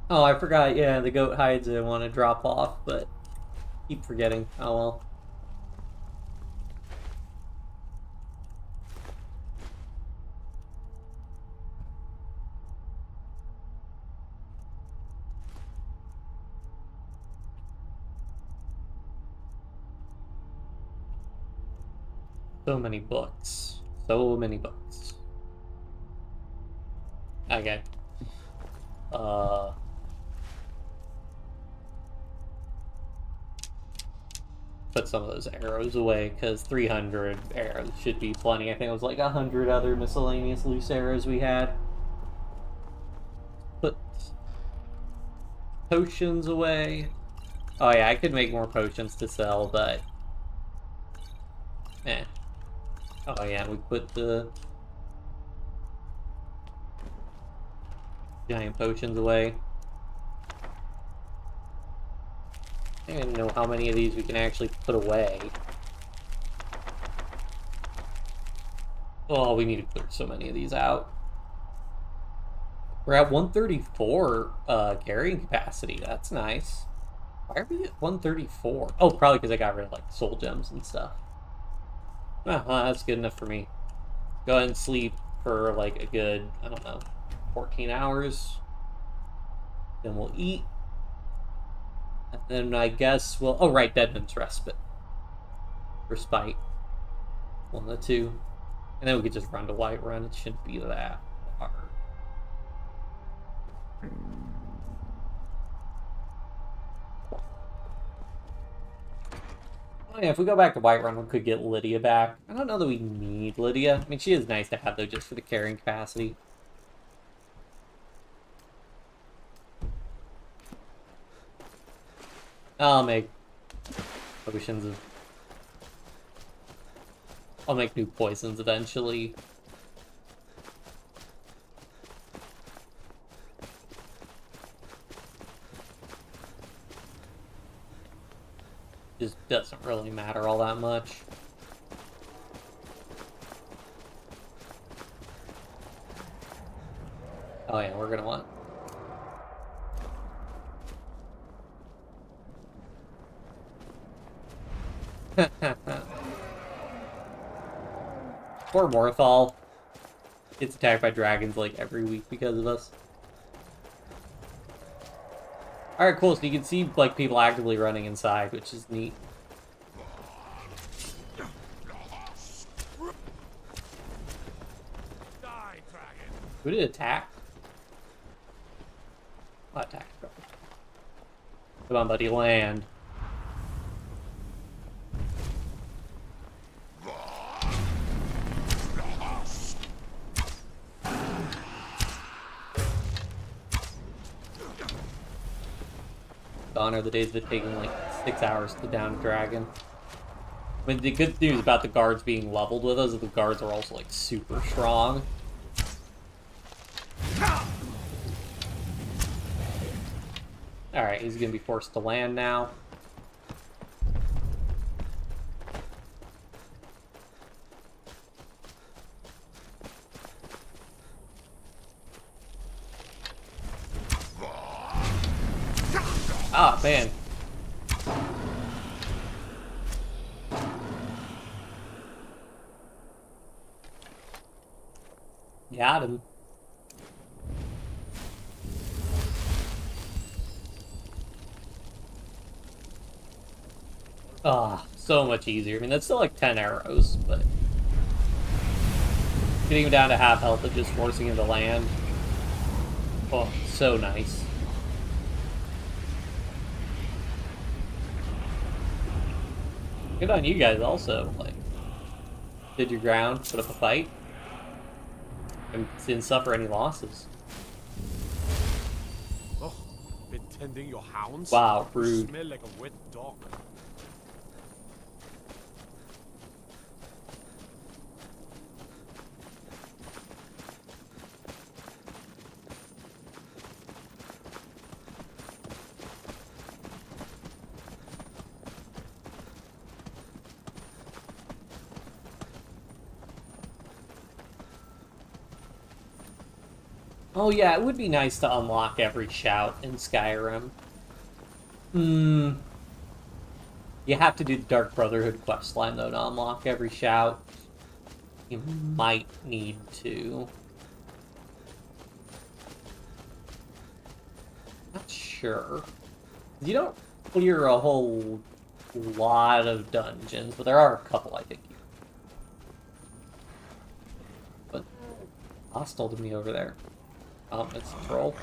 Oh, I forgot, yeah, the goat hides I want to drop off, but keep forgetting. Oh well. So many books. So many books. Okay. Put some of those arrows away, because 300 arrows should be plenty. I think it was like 100 other miscellaneous loose arrows we had. Put potions away. Oh yeah, I could make more potions to sell, but... eh. Oh yeah, we put the giant potions away. I don't even know how many of these we can actually put away. Oh, we need to clear so many of these out. We're at 134 carrying capacity. That's nice. Why are we at 134? Oh, probably because I got rid of like soul gems and stuff. Well, that's good enough for me. Go ahead and sleep for like a good, I don't know, 14 hours. Then we'll eat. And then I guess we'll... oh, right, Deadman's Respite. Respite. One of the two. And then we could just run to Whiterun. It shouldn't be that hard. Oh yeah, if we go back to Whiterun, we could get Lydia back. I don't know that we need Lydia. I mean, she is nice to have, though, just for the carrying capacity. I'll make potions of... I'll make new poisons eventually. Just doesn't really matter all that much. Oh yeah, we're gonna want... Poor Morthal. Gets attacked by dragons like every week because of us. Alright, cool. So you can see like people actively running inside, which is neat. Who did attack? Oh, attack. Come on, buddy, land. Gone are the days of it taking like 6 hours to down a dragon. I mean, the good news about the guards being leveled with us is the guards are also like super strong. Alright, he's gonna be forced to land now. Ah, man. Got him. Ah, so much easier. I mean, that's still like 10 arrows, but... getting him down to half health and just forcing him to land. Oh, so nice. Good on you guys also, like, did your ground, put up a fight, and didn't suffer any losses. Oh, been tending your hounds? Wow, rude. You smell like a wet dog. Oh yeah, it would be nice to unlock every shout in Skyrim. You have to do the Dark Brotherhood questline, though, to unlock every shout. You might need to. Not sure. You don't clear a whole lot of dungeons, but there are a couple, I think. But hostile to me over there. Oh, it's a troll.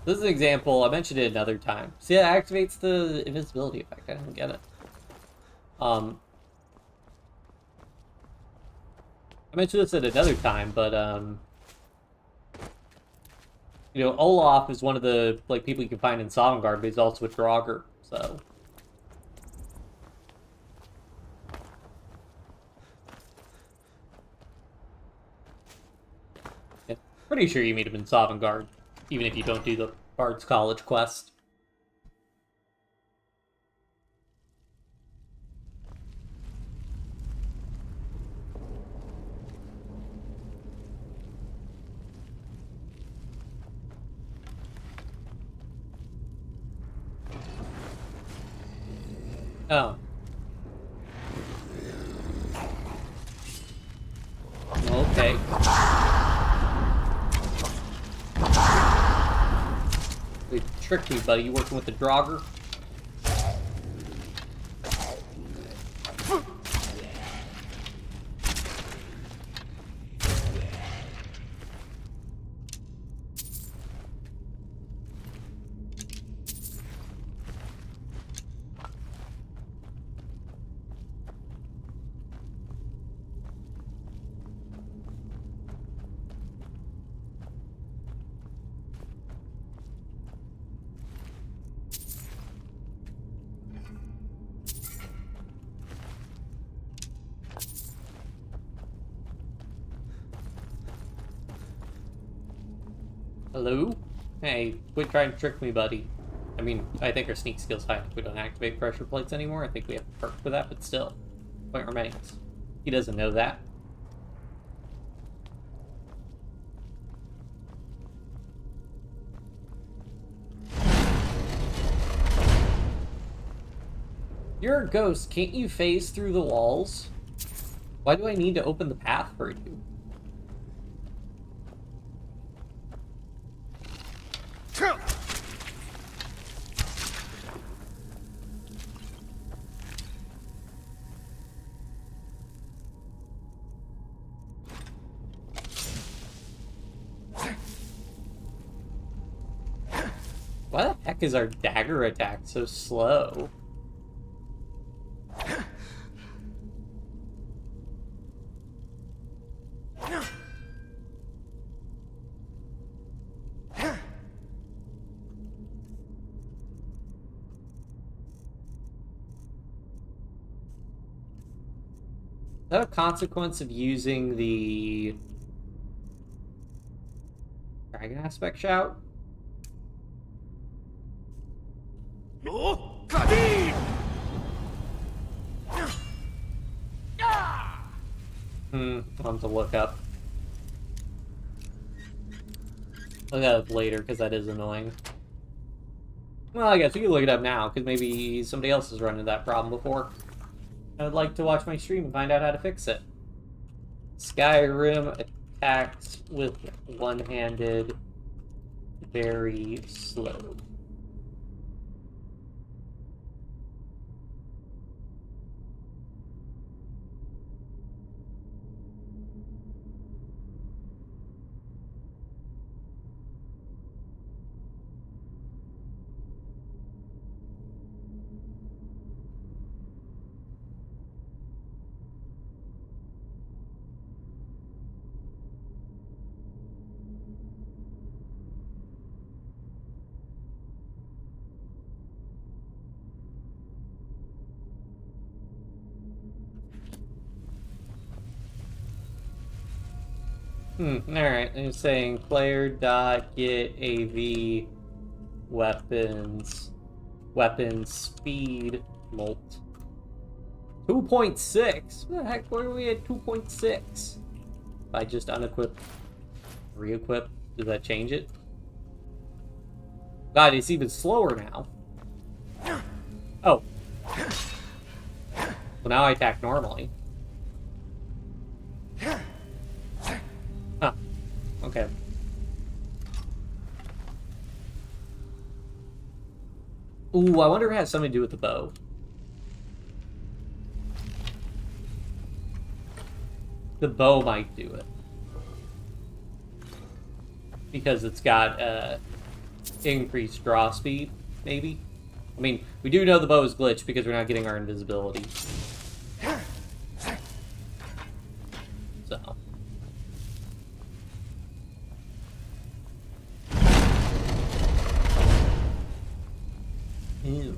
This is an example, I mentioned it another time. See, it activates the invisibility effect. I don't get it. I mentioned this at another time, but, you know, Olaf is one of the, like, people you can find in Sovngarde, but he's also a Draugr, so... Yeah, pretty sure you meet him in Sovngarde, even if you don't do the Bard's College quest. Oh. Okay. They tricked me, buddy. You working with the Draugr? Hello? Hey, quit trying to trick me, buddy. I mean, I think our sneak skill's high enough. We don't activate pressure plates anymore. I think we have a perk for that, but still. Point remains. He doesn't know that. You're a ghost. Can't you phase through the walls? Why do I need to open the path for you? Why the heck is our dagger attack so slow? Is that a consequence of using the dragon aspect shout? I'll have to look up. Look that up later, because that is annoying. Well, I guess we can look it up now, because maybe somebody else has run into that problem before. I would like to watch my stream and find out how to fix it. Skyrim attacks with one-handed, very slow. Alright, I'm saying player dot get AV weapons speed molt 2.6. What the heck, where are we at 2.6? If I just unequip, re-equip, does that change it? God, it's even slower now. Oh. Well, now I attack normally. Huh. Okay. Ooh, I wonder if it has something to do with the bow. The bow might do it. Because it's got increased draw speed, maybe? I mean, we do know the bow is glitched because we're not getting our invisibility. So. Ew.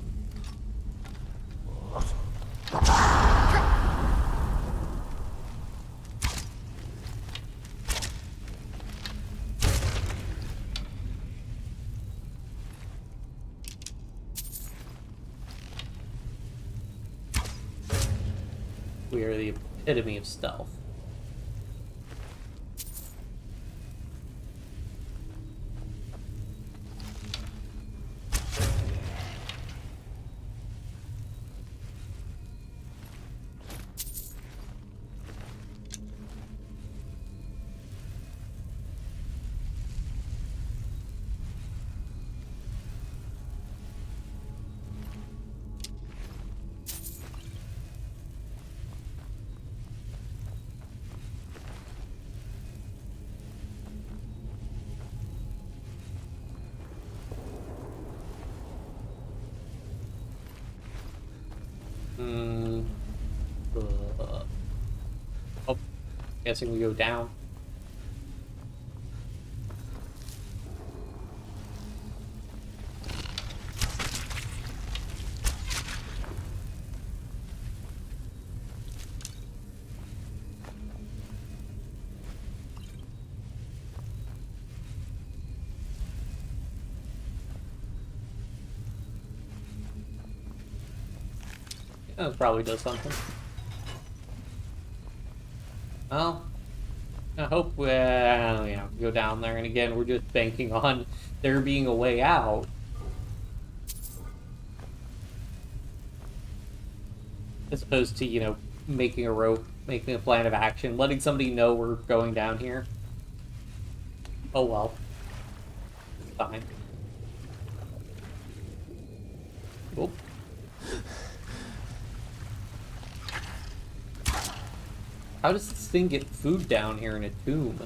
We are the epitome of stealth. Oh, guessing we go down. That probably does something. Well, I hope we go down there, and again, we're just banking on there being a way out. As opposed to, making a rope, making a plan of action, letting somebody know we're going down here. Oh well. Fine. Oop. How does this thing get food down here in a tomb?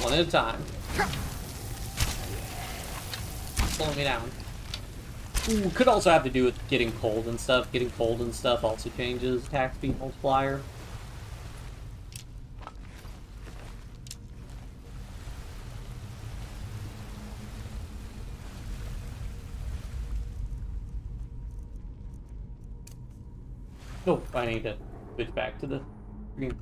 One at a time. Pulling me down. Ooh, could also have to do with getting cold and stuff. Getting cold and stuff also changes attack speed multiplier. Oh, I need to switch back to the green.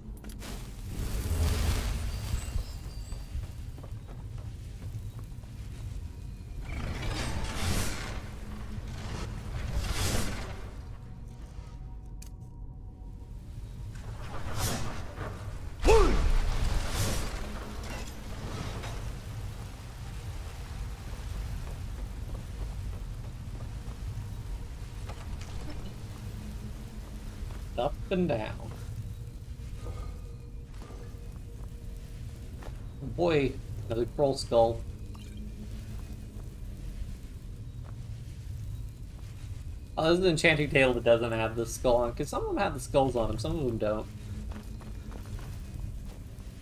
Up and down. Oh boy, another troll skull. Oh, this is an enchanting table that doesn't have the skull on, because some of them have the skulls on them, some of them don't.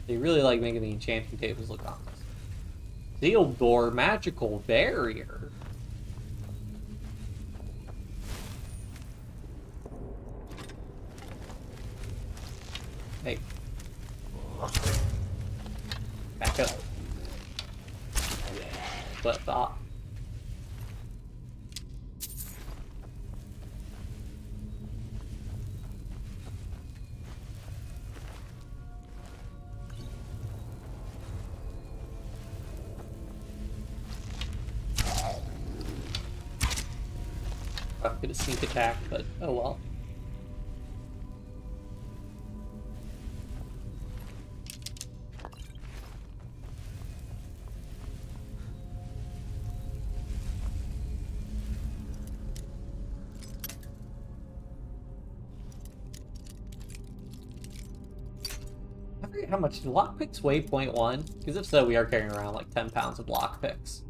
They really like making the enchanting tables look ominous. Sealed door, magical barrier. Hey. what I thought. I'm gonna sneak attack, but oh well. I forget how much do lockpicks weigh 0.1? Because if so, we are carrying around like 10 pounds of lockpicks.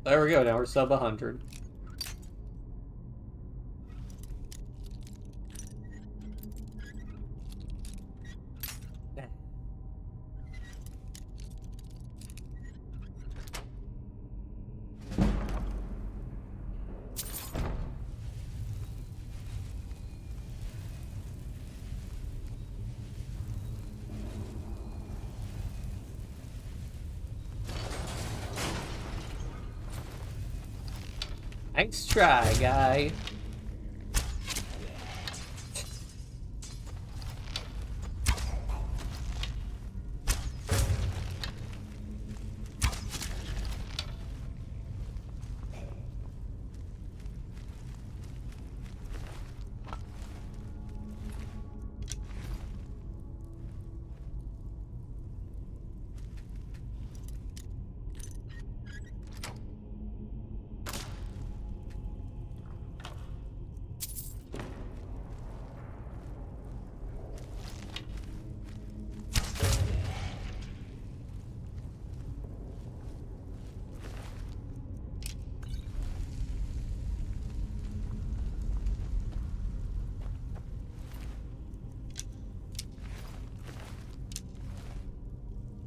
There we go, now we're sub 100. Nice try, guy.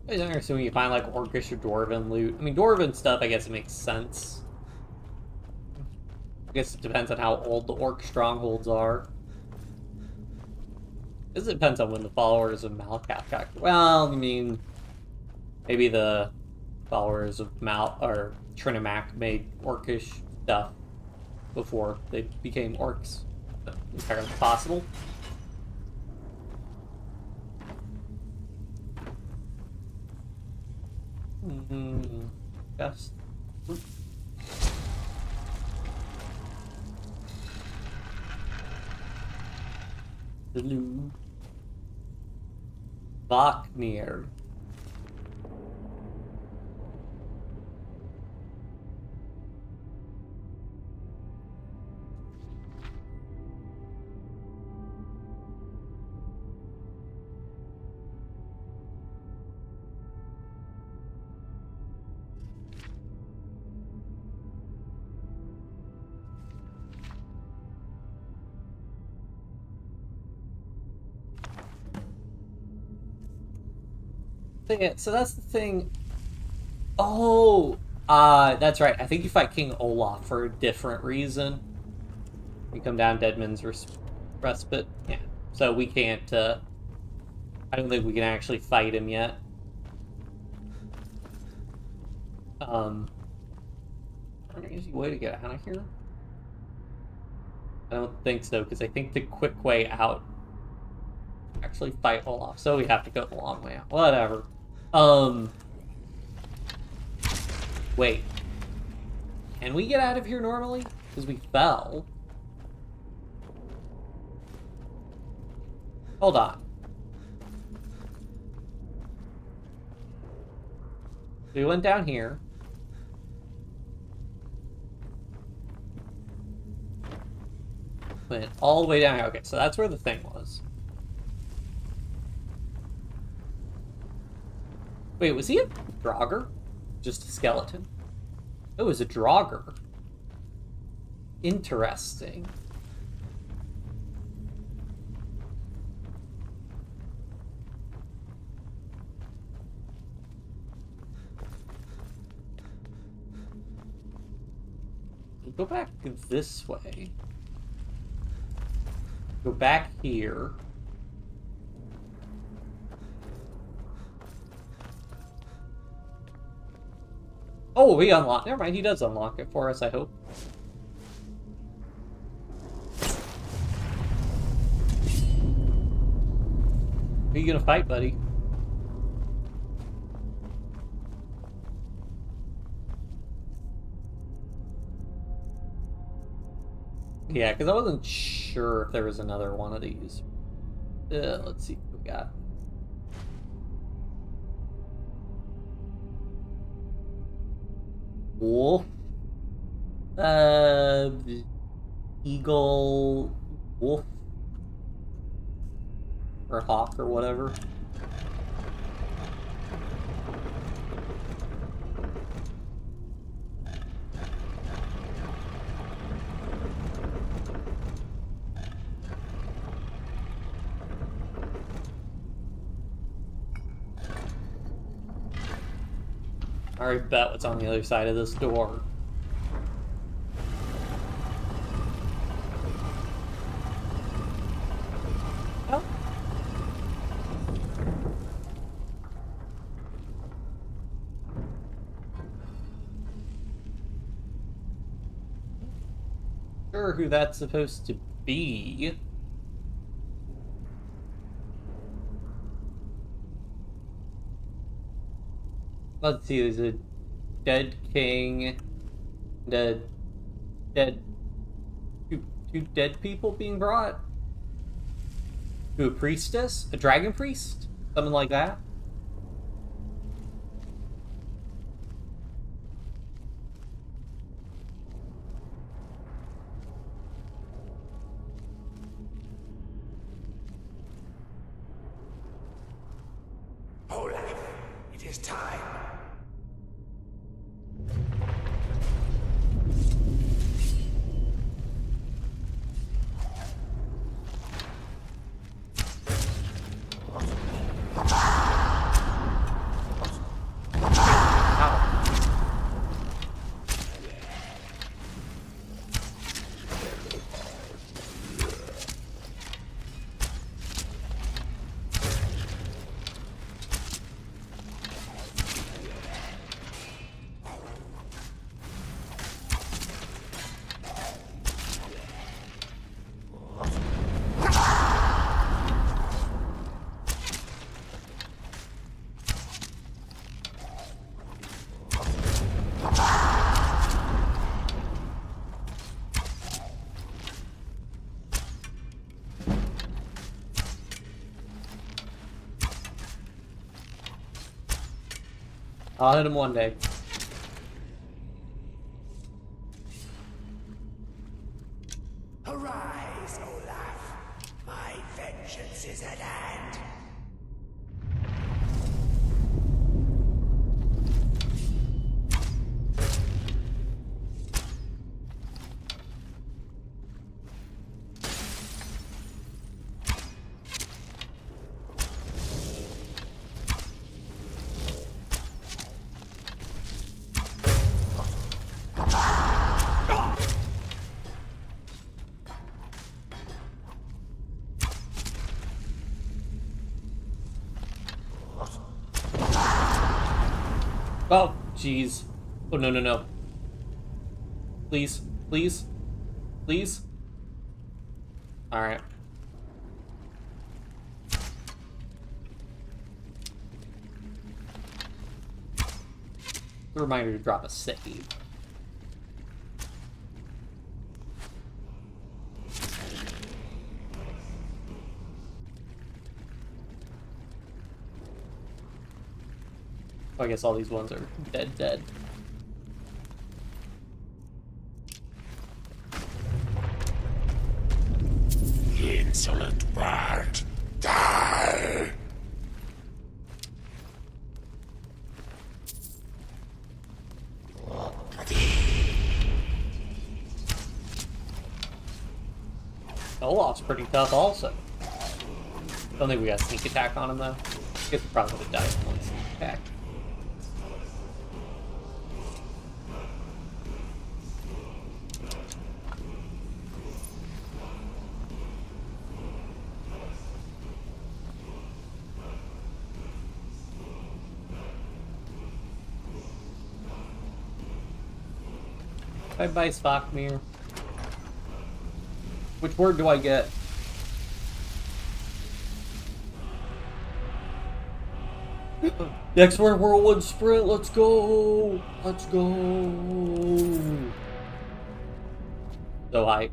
I'm assuming you find like orcish or dwarven loot. I mean, dwarven stuff, I guess it makes sense. I guess it depends on how old the orc strongholds are. It depends on when the followers of Malkath got. Well, I mean, maybe the followers of Trinimac made orcish stuff before they became orcs. That's entirely possible. Yes. Blue. Vaknir. So that's the thing. Oh, that's right. I think you fight King Olaf for a different reason. You come down Deadman's Respite. Yeah. So we can't, I don't think we can actually fight him yet. An easy way to get out of here? I don't think so, because I think the quick way out actually fight Olaf, so we have to go the long way out. Whatever. Wait. Can we get out of here normally? Because we fell. Hold on. We went down here. Went all the way down here. Okay, so that's where the thing was. Wait, was he a Draugr? Just a skeleton? It was a Draugr. Interesting. Go back this way. Go back here. Oh, we unlock. Never mind, he does unlock it for us, I hope. Who are you gonna fight, buddy? Yeah, because I wasn't sure if there was another one of these. Let's see what we got. Wolf. Eagle. Wolf. Or hawk or whatever. I already bet what's on the other side of this door. Oh. Sure who that's supposed to be. Let's see, there's a dead king, two dead people being brought? To a priestess? A dragon priest? Something like that? Olaf, it is time. I'll hit him one day. Arise, Olaf. My vengeance is at hand. Oh, jeez. Oh, no, no, no. Please, please, please. Alright. A reminder to drop a save. Oh, I guess all these ones are dead. Insolent bird, die! Olaf's pretty tough also. Don't think we got sneak attack on him though. I guess we probably would have died with one sneak attack. Bye-bye, Stockmere. Which word do I get? Next word, whirlwind sprint. Let's go. Let's go. So hype.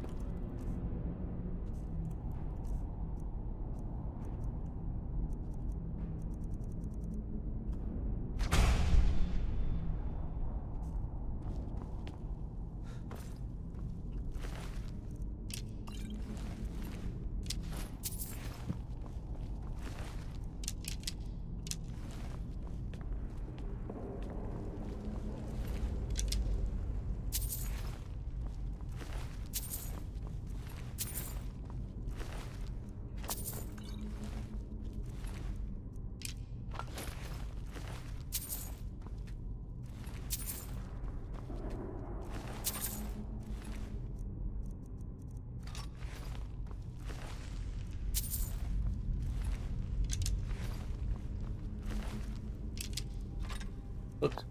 Oops.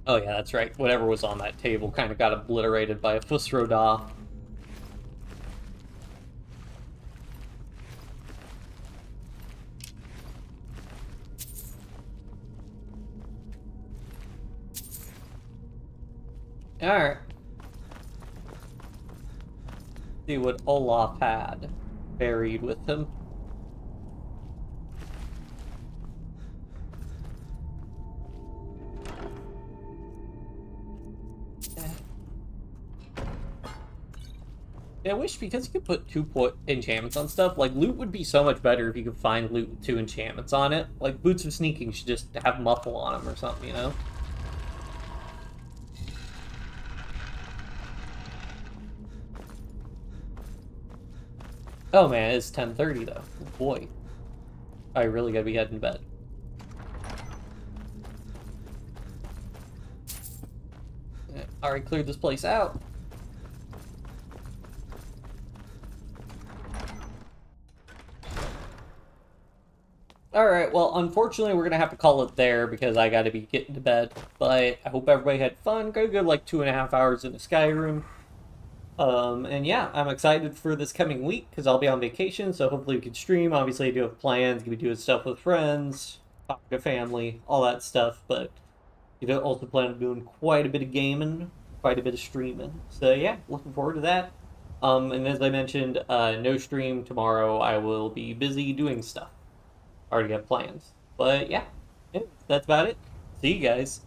Oh yeah, that's right. Whatever was on that table kind of got obliterated by a Fusroda. Alright. See what Olaf had buried with him. Yeah, I wish, because you could put 2 enchantments on stuff, like, loot would be so much better if you could find loot with 2 enchantments on it. Like, Boots of Sneaking should just have Muffle on them or something, you know? Oh man, it's 10:30 though. Boy. I really gotta be heading to bed. Already cleared this place out. Alright, well, unfortunately we're gonna have to call it there because I gotta be getting to bed. But I hope everybody had fun. Got a good like 2.5 hours into Skyrim. And yeah, I'm excited for this coming week because I'll be on vacation, so hopefully we can stream. Obviously, I do have plans. Gonna be doing stuff with friends, talking to family, all that stuff. But you know, also plan on doing quite a bit of gaming, quite a bit of streaming. So yeah, looking forward to that. And as I mentioned, no stream tomorrow. I will be busy doing stuff. Already have plans. But yeah, that's about it. See you guys.